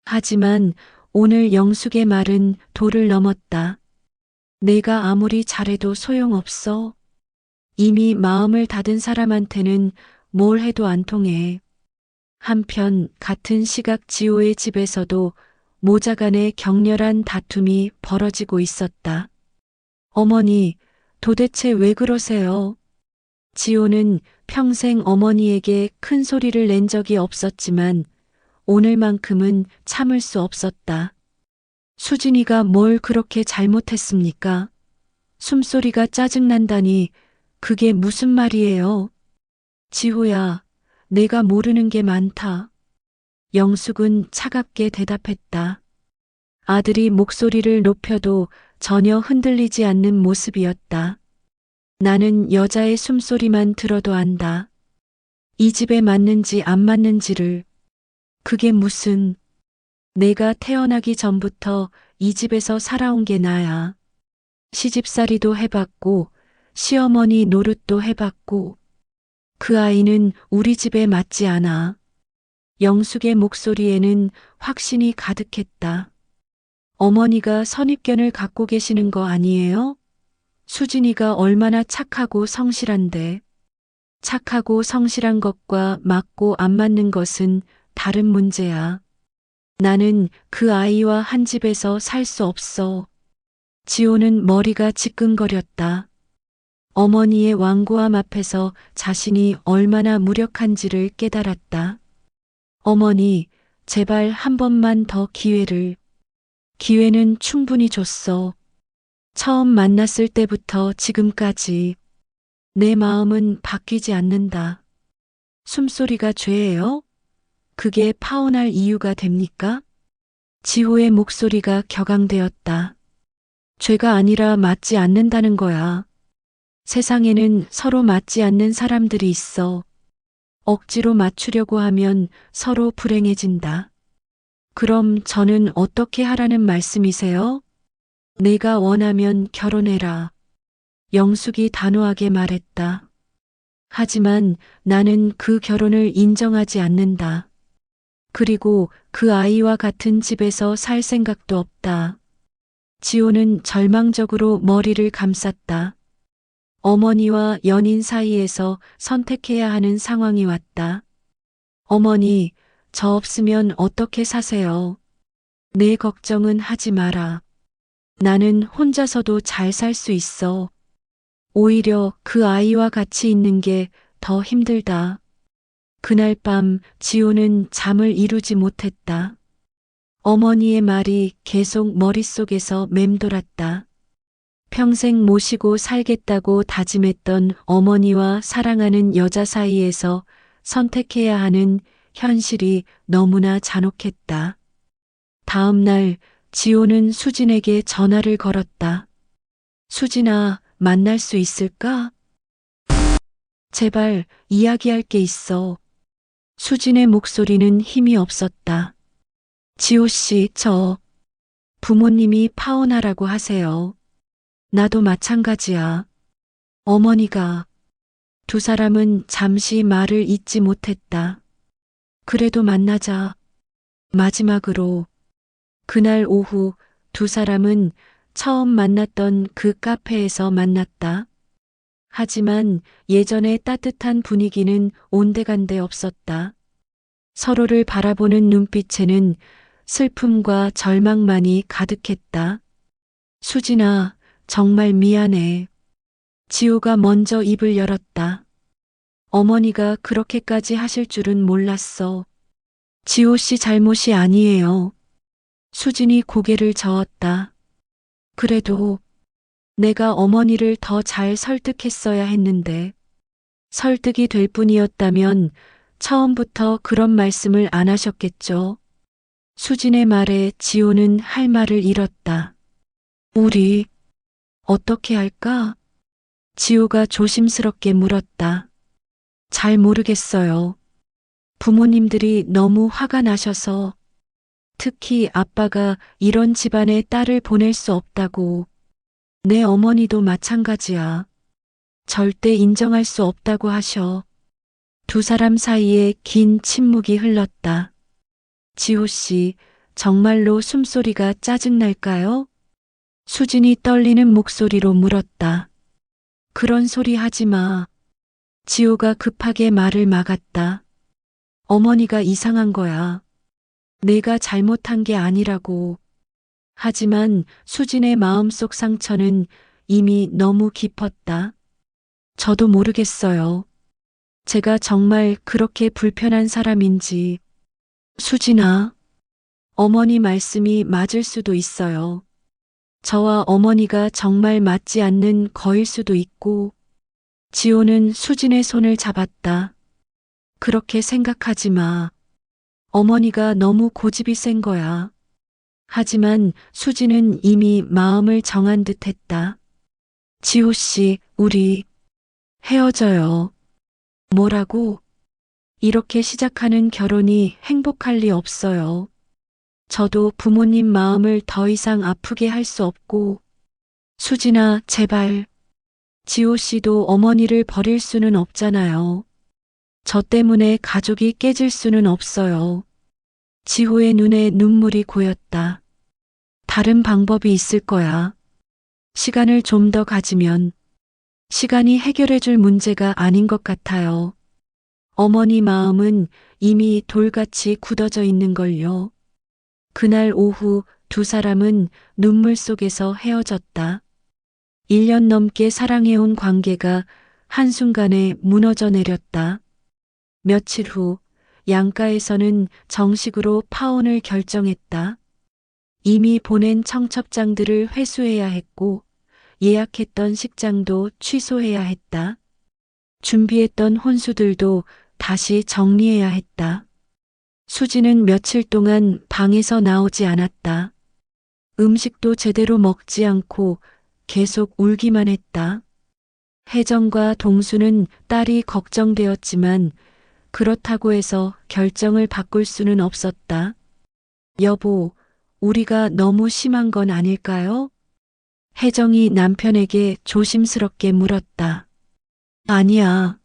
Speaker 1: 하지만 오늘 영숙의 말은 도를 넘었다. 내가 아무리 잘해도 소용없어. 이미 마음을 닫은 사람한테는 뭘 해도 안 통해. 한편 같은 시각 지호의 집에서도 모자 간의 격렬한 다툼이 벌어지고 있었다. 어머니, 도대체 왜 그러세요? 지호는 평생 어머니에게 큰 소리를 낸 적이 없었지만 오늘만큼은 참을 수 없었다. 수진이가 뭘 그렇게 잘못했습니까? 숨소리가 짜증난다니 그게 무슨 말이에요? 지호야, 내가 모르는 게 많다. 영숙은 차갑게 대답했다. 아들이 목소리를 높여도 전혀 흔들리지 않는 모습이었다. 나는 여자의 숨소리만 들어도 안다. 이 집에 맞는지 안 맞는지를. 그게 무슨. 내가 태어나기 전부터 이 집에서 살아온 게 나야. 시집살이도 해봤고 시어머니 노릇도 해봤고 그 아이는 우리 집에 맞지 않아. 영숙의 목소리에는 확신이 가득했다. 어머니가 선입견을 갖고 계시는 거 아니에요? 수진이가 얼마나 착하고 성실한데. 착하고 성실한 것과 맞고 안 맞는 것은 다른 문제야. 나는 그 아이와 한 집에서 살 수 없어. 지호는 머리가 지끈거렸다. 어머니의 완고함 앞에서 자신이 얼마나 무력한지를 깨달았다. 어머니, 제발 한 번만 더 기회를. 기회는 충분히 줬어. 처음 만났을 때부터 지금까지. 내 마음은 바뀌지 않는다. 숨소리가 죄예요? 그게 파혼할 이유가 됩니까? 지호의 목소리가 격앙되었다. 죄가 아니라 맞지 않는다는 거야. 세상에는 서로 맞지 않는 사람들이 있어. 억지로 맞추려고 하면 서로 불행해진다. 그럼 저는 어떻게 하라는 말씀이세요? 내가 원하면 결혼해라. 영숙이 단호하게 말했다. 하지만 나는 그 결혼을 인정하지 않는다. 그리고 그 아이와 같은 집에서 살 생각도 없다. 지호는 절망적으로 머리를 감쌌다. 어머니와 연인 사이에서 선택해야 하는 상황이 왔다. 어머니, 저 없으면 어떻게 사세요? 내 걱정은 하지 마라. 나는 혼자서도 잘 살 수 있어. 오히려 그 아이와 같이 있는 게 더 힘들다. 그날 밤 지호는 잠을 이루지 못했다. 어머니의 말이 계속 머릿속에서 맴돌았다. 평생 모시고 살겠다고 다짐했던 어머니와 사랑하는 여자 사이에서 선택해야 하는 현실이 너무나 잔혹했다. 다음 날 지호는 수진에게 전화를 걸었다. 수진아, 만날 수 있을까? 제발 이야기할 게 있어. 수진의 목소리는 힘이 없었다. 지호 씨, 저 부모님이 파혼하라고 하세요. 나도 마찬가지야. 어머니가. 두 사람은 잠시 말을 잇지 못했다. 그래도 만나자. 마지막으로 그날 오후 두 사람은 처음 만났던 그 카페에서 만났다. 하지만 예전의 따뜻한 분위기는 온데간데 없었다. 서로를 바라보는 눈빛에는 슬픔과 절망만이 가득했다. 수진아, 정말 미안해. 지호가 먼저 입을 열었다. 어머니가 그렇게까지 하실 줄은 몰랐어. 지호 씨 잘못이 아니에요. 수진이 고개를 저었다. 그래도 내가 어머니를 더 잘 설득했어야 했는데, 설득이 될 뿐이었다면 처음부터 그런 말씀을 안 하셨겠죠. 수진의 말에 지호는 할 말을 잃었다. 우리 어떻게 할까? 지호가 조심스럽게 물었다. 잘 모르겠어요. 부모님들이 너무 화가 나셔서, 특히 아빠가 이런 집안에 딸을 보낼 수 없다고. 내 어머니도 마찬가지야. 절대 인정할 수 없다고 하셔. 두 사람 사이에 긴 침묵이 흘렀다. 지호 씨, 정말로 숨소리가 짜증날까요? 수진이 떨리는 목소리로 물었다. 그런 소리 하지 마. 지호가 급하게 말을 막았다. 어머니가 이상한 거야. 내가 잘못한 게 아니라고. 하지만 수진의 마음속 상처는 이미 너무 깊었다. 저도 모르겠어요. 제가 정말 그렇게 불편한 사람인지. 수진아, 어머니 말씀이 맞을 수도 있어요. 저와 어머니가 정말 맞지 않는 거일 수도 있고. 지호는 수진의 손을 잡았다. 그렇게 생각하지 마. 어머니가 너무 고집이 센 거야. 하지만 수진은 이미 마음을 정한 듯 했다. 지호 씨, 우리 헤어져요. 뭐라고? 이렇게 시작하는 결혼이 행복할 리 없어요. 저도 부모님 마음을 더 이상 아프게 할 수 없고. 수진아, 제발. 지호 씨도 어머니를 버릴 수는 없잖아요. 저 때문에 가족이 깨질 수는 없어요. 지호의 눈에 눈물이 고였다. 다른 방법이 있을 거야. 시간을 좀 더 가지면. 시간이 해결해 줄 문제가 아닌 것 같아요. 어머니 마음은 이미 돌같이 굳어져 있는 걸요. 그날 오후 두 사람은 눈물 속에서 헤어졌다. 1년 넘게 사랑해온 관계가 한순간에 무너져 내렸다. 며칠 후 양가에서는 정식으로 파혼을 결정했다. 이미 보낸 청첩장들을 회수해야 했고 예약했던 식장도 취소해야 했다. 준비했던 혼수들도 다시 정리해야 했다. 수지는 며칠 동안 방에서 나오지 않았다. 음식도 제대로 먹지 않고 계속 울기만 했다. 혜정과 동수는 딸이 걱정되었지만 그렇다고 해서 결정을 바꿀 수는 없었다. 여보, 우리가 너무 심한 건 아닐까요? 혜정이 남편에게 조심스럽게 물었다. 아니야.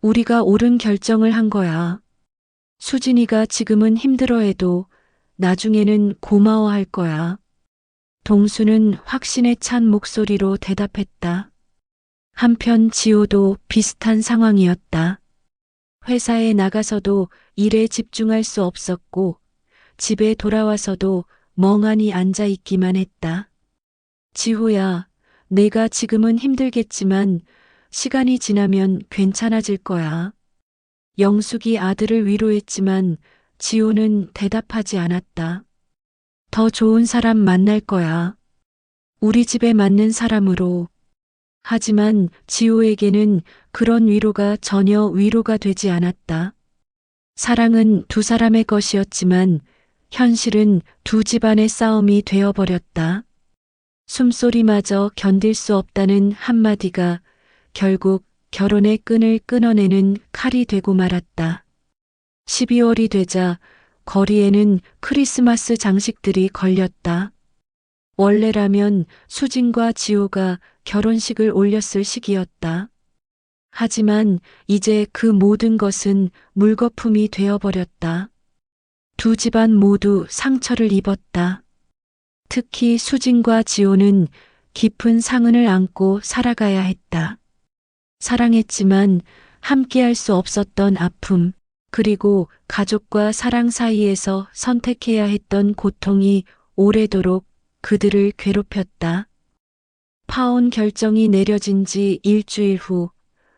Speaker 1: 우리가 옳은 결정을 한 거야. 수진이가 지금은 힘들어해도 나중에는 고마워할 거야. 동수는 확신에 찬 목소리로 대답했다. 한편 지호도 비슷한 상황이었다. 회사에 나가서도 일에 집중할 수 없었고 집에 돌아와서도 멍하니 앉아 있기만 했다. 지호야, 내가 지금은 힘들겠지만 시간이 지나면 괜찮아질 거야. 영숙이 아들을 위로했지만 지호는 대답하지 않았다. 더 좋은 사람 만날 거야. 우리 집에 맞는 사람으로. 하지만 지호에게는 그런 위로가 전혀 위로가 되지 않았다. 사랑은 두 사람의 것이었지만 현실은 두 집안의 싸움이 되어버렸다. 숨소리마저 견딜 수 없다는 한마디가 결국 결혼의 끈을 끊어내는 칼이 되고 말았다. 12월이 되자 거리에는 크리스마스 장식들이 걸렸다. 원래라면 수진과 지호가 결혼식을 올렸을 시기였다. 하지만 이제 그 모든 것은 물거품이 되어버렸다. 두 집안 모두 상처를 입었다. 특히 수진과 지호는 깊은 상흔을 안고 살아가야 했다. 사랑했지만 함께할 수 없었던 아픔, 그리고 가족과 사랑 사이에서 선택해야 했던 고통이 오래도록 그들을 괴롭혔다. 파혼 결정이 내려진 지 일주일 후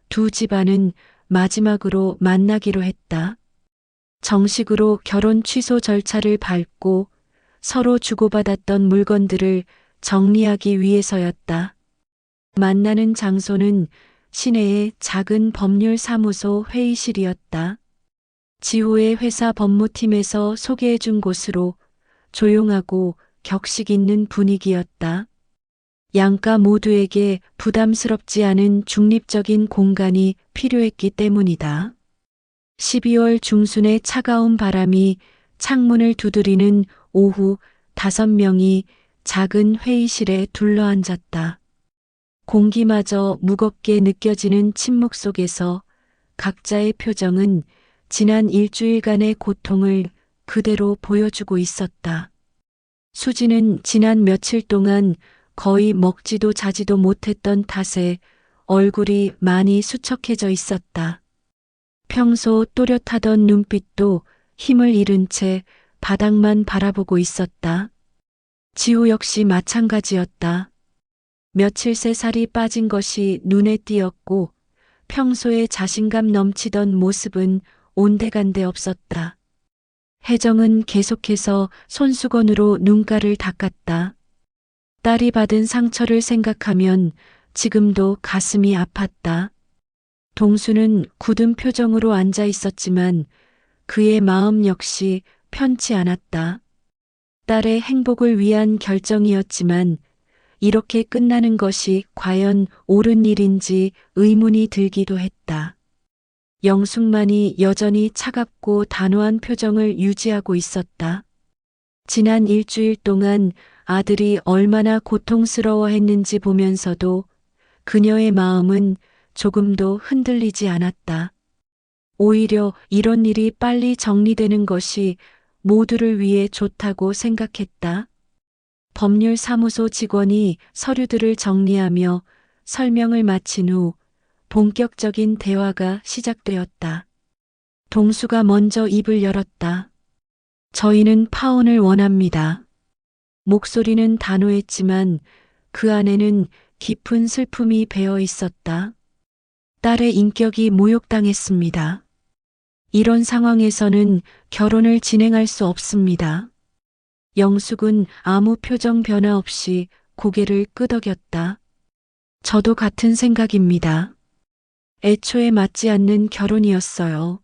Speaker 1: 두 집안은 마지막으로 만나기로 했다. 정식으로 결혼 취소 절차를 밟고 서로 주고받았던 물건들을 정리하기 위해서였다. 만나는 장소는 시내의 작은 법률사무소 회의실이었다. 지호의 회사 법무팀에서 소개해준 곳으로 조용하고 격식 있는 분위기였다. 양가 모두에게 부담스럽지 않은 중립적인 공간이 필요했기 때문이다. 12월 중순의 차가운 바람이 창문을 두드리는 오후 5명이 작은 회의실에 둘러앉았다. 공기마저 무겁게 느껴지는 침묵 속에서 각자의 표정은 지난 일주일간의 고통을 그대로 보여주고 있었다. 수지는 지난 며칠 동안 거의 먹지도 자지도 못했던 탓에 얼굴이 많이 수척해져 있었다. 평소 또렷하던 눈빛도 힘을 잃은 채 바닥만 바라보고 있었다. 지호 역시 마찬가지였다. 며칠 새 살이 빠진 것이 눈에 띄었고 평소에 자신감 넘치던 모습은 온데간데 없었다. 혜정은 계속해서 손수건으로 눈가를 닦았다. 딸이 받은 상처를 생각하면 지금도 가슴이 아팠다. 동수는 굳은 표정으로 앉아 있었지만 그의 마음 역시 편치 않았다. 딸의 행복을 위한 결정이었지만 이렇게 끝나는 것이 과연 옳은 일인지 의문이 들기도 했다. 영숙만이 여전히 차갑고 단호한 표정을 유지하고 있었다. 지난 일주일 동안 아들이 얼마나 고통스러워했는지 보면서도 그녀의 마음은 조금도 흔들리지 않았다. 오히려 이런 일이 빨리 정리되는 것이 모두를 위해 좋다고 생각했다. 법률사무소 직원이 서류들을 정리하며 설명을 마친 후 본격적인 대화가 시작되었다. 동수가 먼저 입을 열었다. 저희는 파혼을 원합니다. 목소리는 단호했지만 그 안에는 깊은 슬픔이 배어 있었다. 딸의 인격이 모욕당했습니다. 이런 상황에서는 결혼을 진행할 수 없습니다. 영숙은 아무 표정 변화 없이 고개를 끄덕였다. 저도 같은 생각입니다. 애초에 맞지 않는 결혼이었어요.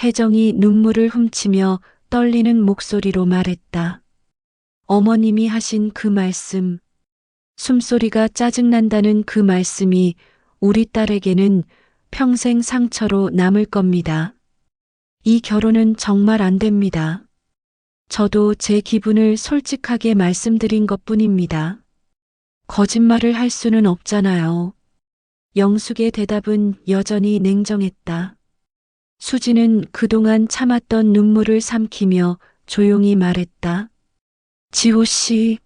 Speaker 1: 혜정이 눈물을 훔치며 떨리는 목소리로 말했다. 어머님이 하신 그 말씀, 숨소리가 짜증난다는 그 말씀이 우리 딸에게는 평생 상처로 남을 겁니다. 이 결혼은 정말 안 됩니다. 저도 제 기분을 솔직하게 말씀드린 것뿐입니다. 거짓말을 할 수는 없잖아요. 영숙의 대답은 여전히 냉정했다. 수지는 그동안 참았던 눈물을 삼키며 조용히 말했다. 지호 씨,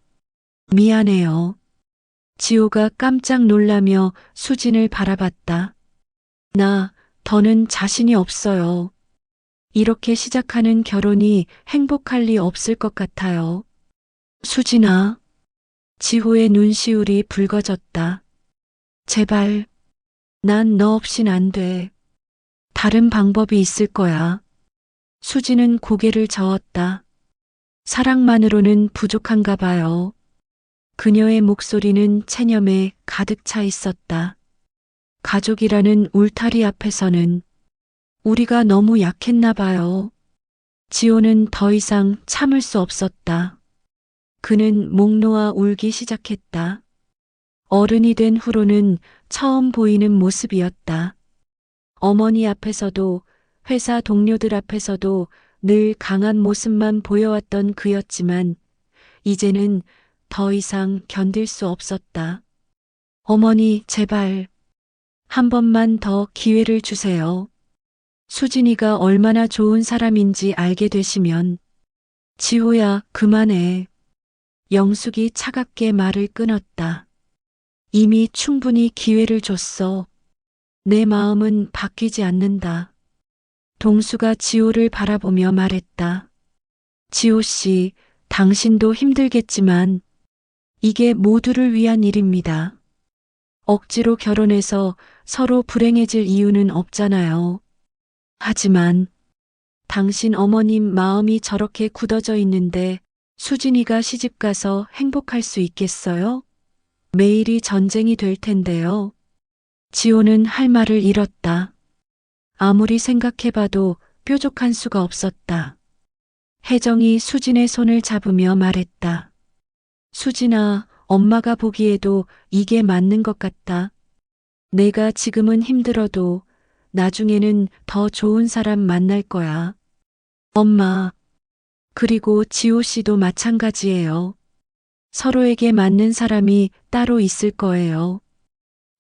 Speaker 1: 미안해요. 지호가 깜짝 놀라며 수진을 바라봤다. 더는 자신이 없어요. 이렇게 시작하는 결혼이 행복할 리 없을 것 같아요. 수진아. 지호의 눈시울이 붉어졌다. 제발, 난 너 없인 안 돼. 다른 방법이 있을 거야. 수진은 고개를 저었다. 사랑만으로는 부족한가 봐요. 그녀의 목소리는 체념에 가득 차 있었다. 가족이라는 울타리 앞에서는 우리가 너무 약했나 봐요. 지호는 더 이상 참을 수 없었다. 그는 목 놓아 울기 시작했다. 어른이 된 후로는 처음 보이는 모습이었다. 어머니 앞에서도 회사 동료들 앞에서도 늘 강한 모습만 보여왔던 그였지만 이제는 더 이상 견딜 수 없었다. 어머니, 제발 한 번만 더 기회를 주세요. 수진이가 얼마나 좋은 사람인지 알게 되시면. 지호야, 그만해. 영숙이 차갑게 말을 끊었다. 이미 충분히 기회를 줬어. 내 마음은 바뀌지 않는다. 동수가 지호를 바라보며 말했다. 지호 씨, 당신도 힘들겠지만 이게 모두를 위한 일입니다. 억지로 결혼해서 서로 불행해질 이유는 없잖아요. 하지만 당신 어머님 마음이 저렇게 굳어져 있는데 수진이가 시집가서 행복할 수 있겠어요? 매일이 전쟁이 될 텐데요. 지호는 할 말을 잃었다. 아무리 생각해봐도 뾰족한 수가 없었다. 혜정이 수진의 손을 잡으며 말했다. 수진아, 엄마가 보기에도 이게 맞는 것 같다. 내가 지금은 힘들어도 나중에는 더 좋은 사람 만날 거야. 엄마, 그리고 지호 씨도 마찬가지예요. 서로에게 맞는 사람이 따로 있을 거예요.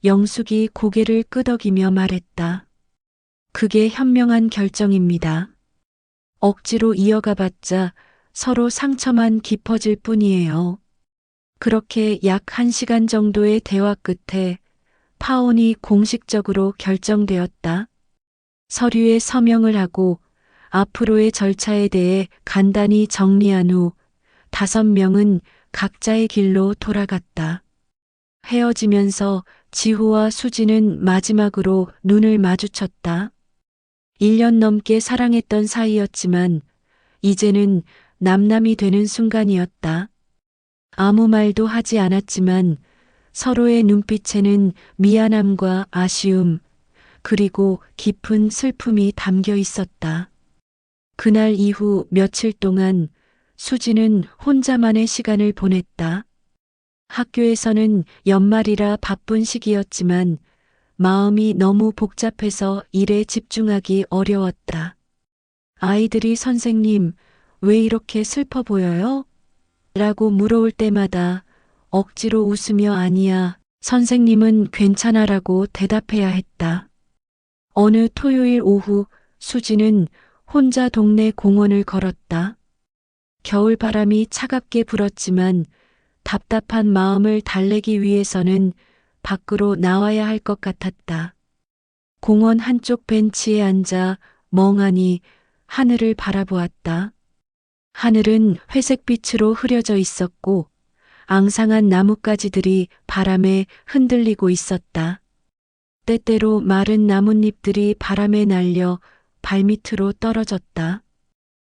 Speaker 1: 영숙이 고개를 끄덕이며 말했다. 그게 현명한 결정입니다. 억지로 이어가봤자 서로 상처만 깊어질 뿐이에요. 그렇게 약 1시간 정도의 대화 끝에 파혼이 공식적으로 결정되었다. 서류에 서명을 하고 앞으로의 절차에 대해 간단히 정리한 후 5명은 각자의 길로 돌아갔다. 헤어지면서 지호와 수지는 마지막으로 눈을 마주쳤다. 1년 넘게 사랑했던 사이였지만 이제는 남남이 되는 순간이었다. 아무 말도 하지 않았지만 서로의 눈빛에는 미안함과 아쉬움, 그리고 깊은 슬픔이 담겨 있었다. 그날 이후 며칠 동안 수지는 혼자만의 시간을 보냈다. 학교에서는 연말이라 바쁜 시기였지만 마음이 너무 복잡해서 일에 집중하기 어려웠다. 아이들이 선생님, 왜 이렇게 슬퍼 보여요? 라고 물어올 때마다 억지로 웃으며 아니야, 선생님은 괜찮아라고 대답해야 했다. 어느 토요일 오후 수지는 혼자 동네 공원을 걸었다. 겨울 바람이 차갑게 불었지만 답답한 마음을 달래기 위해서는 밖으로 나와야 할 것 같았다. 공원 한쪽 벤치에 앉아 멍하니 하늘을 바라보았다. 하늘은 회색빛으로 흐려져 있었고 앙상한 나뭇가지들이 바람에 흔들리고 있었다. 때때로 마른 나뭇잎들이 바람에 날려 발밑으로 떨어졌다.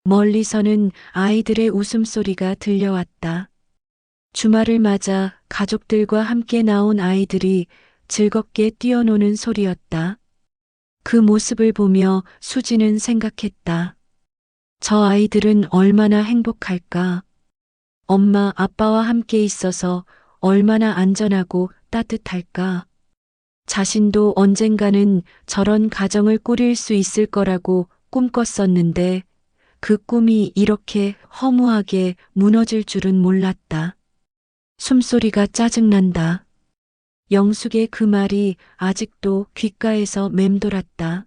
Speaker 1: 멀리서는 아이들의 웃음소리가 들려왔다. 주말을 맞아 가족들과 함께 나온 아이들이 즐겁게 뛰어노는 소리였다. 그 모습을 보며 수지는 생각했다. 저 아이들은 얼마나 행복할까? 엄마, 아빠와 함께 있어서 얼마나 안전하고 따뜻할까? 자신도 언젠가는 저런 가정을 꾸릴 수 있을 거라고 꿈꿨었는데 그 꿈이 이렇게 허무하게 무너질 줄은 몰랐다. 숨소리가 짜증난다. 영숙의 그 말이 아직도 귓가에서 맴돌았다.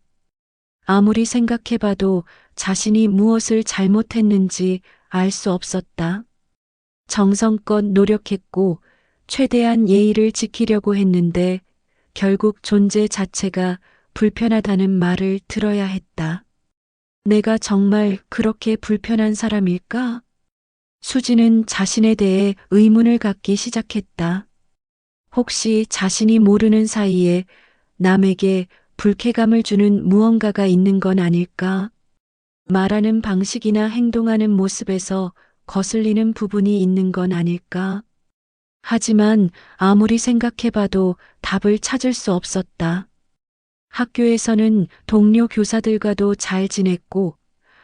Speaker 1: 아무리 생각해봐도 자신이 무엇을 잘못했는지 알 수 없었다. 정성껏 노력했고 최대한 예의를 지키려고 했는데 결국 존재 자체가 불편하다는 말을 들어야 했다. 내가 정말 그렇게 불편한 사람일까? 수지는 자신에 대해 의문을 갖기 시작했다. 혹시 자신이 모르는 사이에 남에게 불쾌감을 주는 무언가가 있는 건 아닐까? 말하는 방식이나 행동하는 모습에서 거슬리는 부분이 있는 건 아닐까? 하지만 아무리 생각해봐도 답을 찾을 수 없었다. 학교에서는 동료 교사들과도 잘 지냈고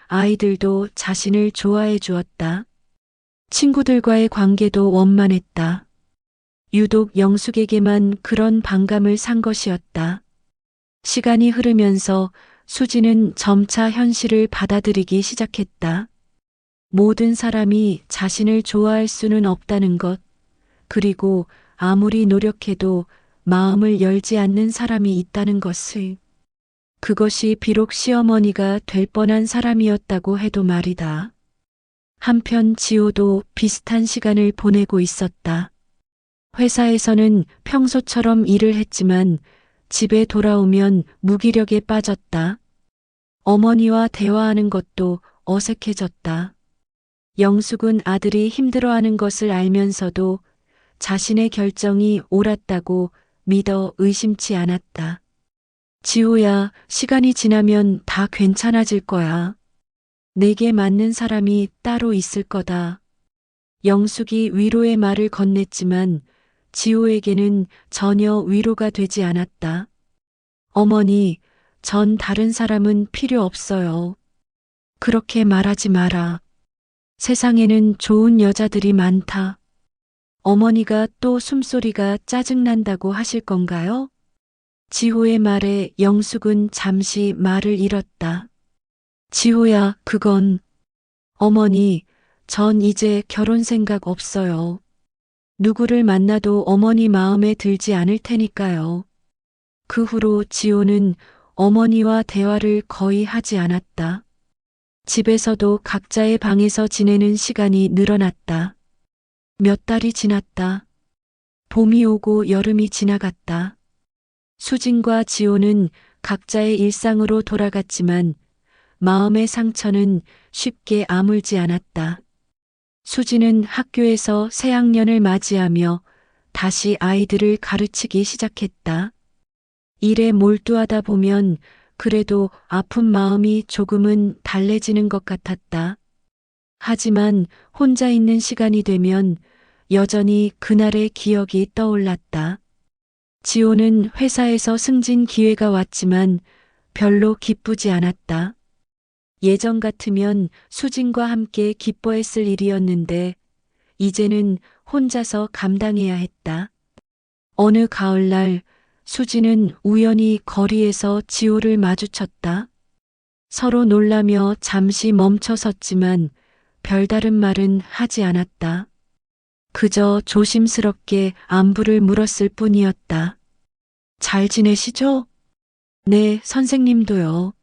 Speaker 1: 아이들도 자신을 좋아해 주었다. 친구들과의 관계도 원만했다. 유독 영숙에게만 그런 반감을 산 것이었다. 시간이 흐르면서 수지는 점차 현실을 받아들이기 시작했다. 모든 사람이 자신을 좋아할 수는 없다는 것, 그리고 아무리 노력해도 마음을 열지 않는 사람이 있다는 것을. 그것이 비록 시어머니가 될 뻔한 사람이었다고 해도 말이다. 한편 지호도 비슷한 시간을 보내고 있었다. 회사에서는 평소처럼 일을 했지만 집에 돌아오면 무기력에 빠졌다. 어머니와 대화하는 것도 어색해졌다. 영숙은 아들이 힘들어하는 것을 알면서도 자신의 결정이 옳았다고 믿어 의심치 않았다. 지호야, 시간이 지나면 다 괜찮아질 거야. 내게 맞는 사람이 따로 있을 거다. 영숙이 위로의 말을 건넸지만 지호에게는 전혀 위로가 되지 않았다. 어머니, 전 다른 사람은 필요 없어요. 그렇게 말하지 마라. 세상에는 좋은 여자들이 많다. 어머니가 또 숨소리가 짜증난다고 하실 건가요? 지호의 말에 영숙은 잠시 말을 잃었다. 지호야, 그건. 어머니, 전 이제 결혼 생각 없어요. 누구를 만나도 어머니 마음에 들지 않을 테니까요. 그 후로 지호는 어머니와 대화를 거의 하지 않았다. 집에서도 각자의 방에서 지내는 시간이 늘어났다. 몇 달이 지났다. 봄이 오고 여름이 지나갔다. 수진과 지호는 각자의 일상으로 돌아갔지만 마음의 상처는 쉽게 아물지 않았다. 수진은 학교에서 새학년을 맞이하며 다시 아이들을 가르치기 시작했다. 일에 몰두하다 보면 그래도 아픈 마음이 조금은 달래지는 것 같았다. 하지만 혼자 있는 시간이 되면 여전히 그날의 기억이 떠올랐다. 지호는 회사에서 승진 기회가 왔지만 별로 기쁘지 않았다. 예전 같으면 수진과 함께 기뻐했을 일이었는데 이제는 혼자서 감당해야 했다. 어느 가을날 수진은 우연히 거리에서 지호를 마주쳤다. 서로 놀라며 잠시 멈춰 섰지만 별다른 말은 하지 않았다. 그저 조심스럽게 안부를 물었을 뿐이었다. 잘 지내시죠? 네, 선생님도요.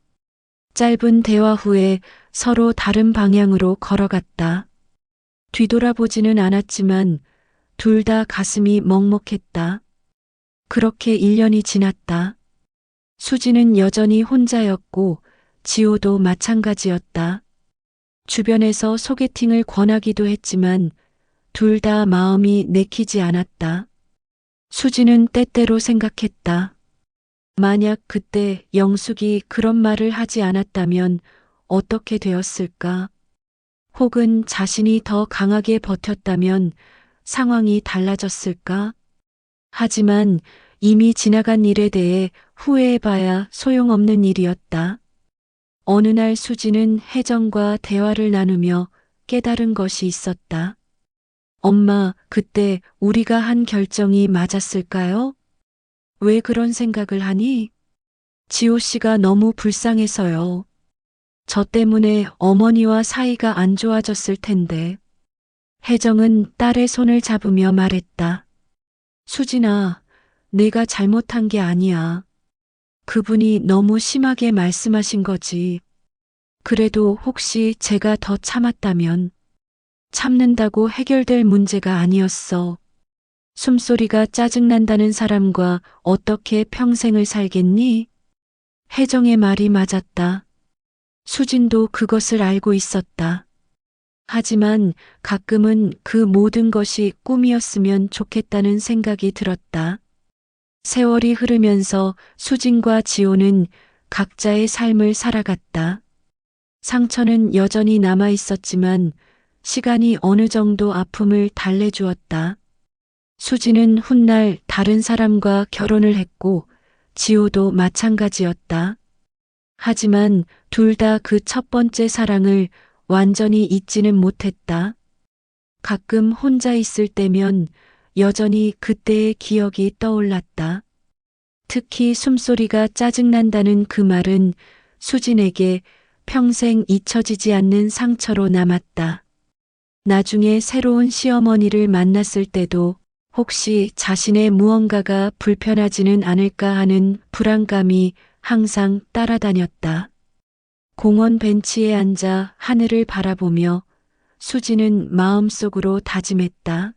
Speaker 1: 짧은 대화 후에 서로 다른 방향으로 걸어갔다. 뒤돌아보지는 않았지만 둘 다 가슴이 먹먹했다. 그렇게 1년이 지났다. 수지는 여전히 혼자였고 지호도 마찬가지였다. 주변에서 소개팅을 권하기도 했지만 둘 다 마음이 내키지 않았다. 수지는 때때로 생각했다. 만약 그때 영숙이 그런 말을 하지 않았다면 어떻게 되었을까? 혹은 자신이 더 강하게 버텼다면 상황이 달라졌을까? 하지만 이미 지나간 일에 대해 후회해봐야 소용없는 일이었다. 어느 날 수지는 혜정과 대화를 나누며 깨달은 것이 있었다. 엄마, 그때 우리가 한 결정이 맞았을까요? 왜 그런 생각을 하니? 지호 씨가 너무 불쌍해서요. 저 때문에 어머니와 사이가 안 좋아졌을 텐데. 혜정은 딸의 손을 잡으며 말했다. 수진아, 내가 잘못한 게 아니야. 그분이 너무 심하게 말씀하신 거지. 그래도 혹시 제가 더 참았다면 참는다고 해결될 문제가 아니었어. 숨소리가 짜증난다는 사람과 어떻게 평생을 살겠니? 혜정의 말이 맞았다. 수진도 그것을 알고 있었다. 하지만 가끔은 그 모든 것이 꿈이었으면 좋겠다는 생각이 들었다. 세월이 흐르면서 수진과 지호는 각자의 삶을 살아갔다. 상처는 여전히 남아 있었지만 시간이 어느 정도 아픔을 달래주었다. 수지는 훗날 다른 사람과 결혼을 했고 지호도 마찬가지였다. 하지만 둘 다 그 첫 번째 사랑을 완전히 잊지는 못했다. 가끔 혼자 있을 때면 여전히 그때의 기억이 떠올랐다. 특히 숨소리가 짜증난다는 그 말은 수진에게 평생 잊혀지지 않는 상처로 남았다. 나중에 새로운 시어머니를 만났을 때도 혹시 자신의 무언가가 불편하지는 않을까 하는 불안감이 항상 따라다녔다. 공원 벤치에 앉아 하늘을 바라보며 수지는 마음속으로 다짐했다.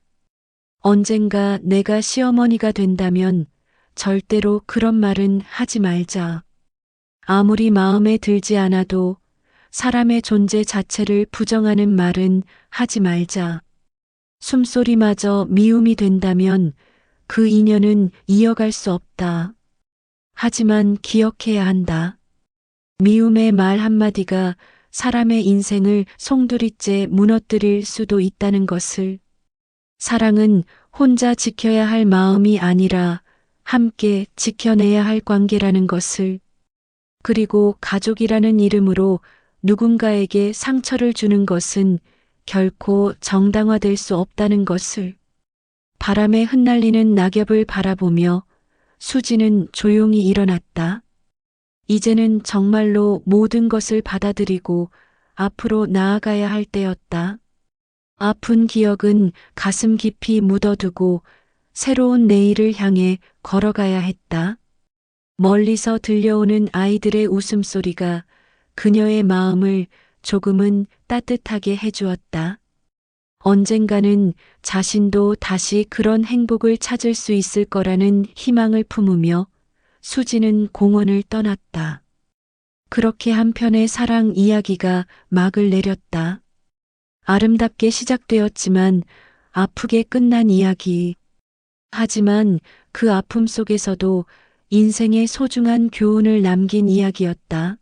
Speaker 1: 언젠가 내가 시어머니가 된다면 절대로 그런 말은 하지 말자. 아무리 마음에 들지 않아도 사람의 존재 자체를 부정하는 말은 하지 말자. 숨소리마저 미움이 된다면 그 인연은 이어갈 수 없다. 하지만 기억해야 한다. 미움의 말 한마디가 사람의 인생을 송두리째 무너뜨릴 수도 있다는 것을. 사랑은 혼자 지켜야 할 마음이 아니라 함께 지켜내야 할 관계라는 것을. 그리고 가족이라는 이름으로 누군가에게 상처를 주는 것은 결코 정당화될 수 없다는 것을. 바람에 흩날리는 낙엽을 바라보며 수지는 조용히 일어났다. 이제는 정말로 모든 것을 받아들이고 앞으로 나아가야 할 때였다. 아픈 기억은 가슴 깊이 묻어두고 새로운 내일을 향해 걸어가야 했다. 멀리서 들려오는 아이들의 웃음소리가 그녀의 마음을 조금은 따뜻하게 해주었다. 언젠가는 자신도 다시 그런 행복을 찾을 수 있을 거라는 희망을 품으며 수지는 공원을 떠났다. 그렇게 한 편의 사랑 이야기가 막을 내렸다. 아름답게 시작되었지만 아프게 끝난 이야기. 하지만 그 아픔 속에서도 인생의 소중한 교훈을 남긴 이야기였다.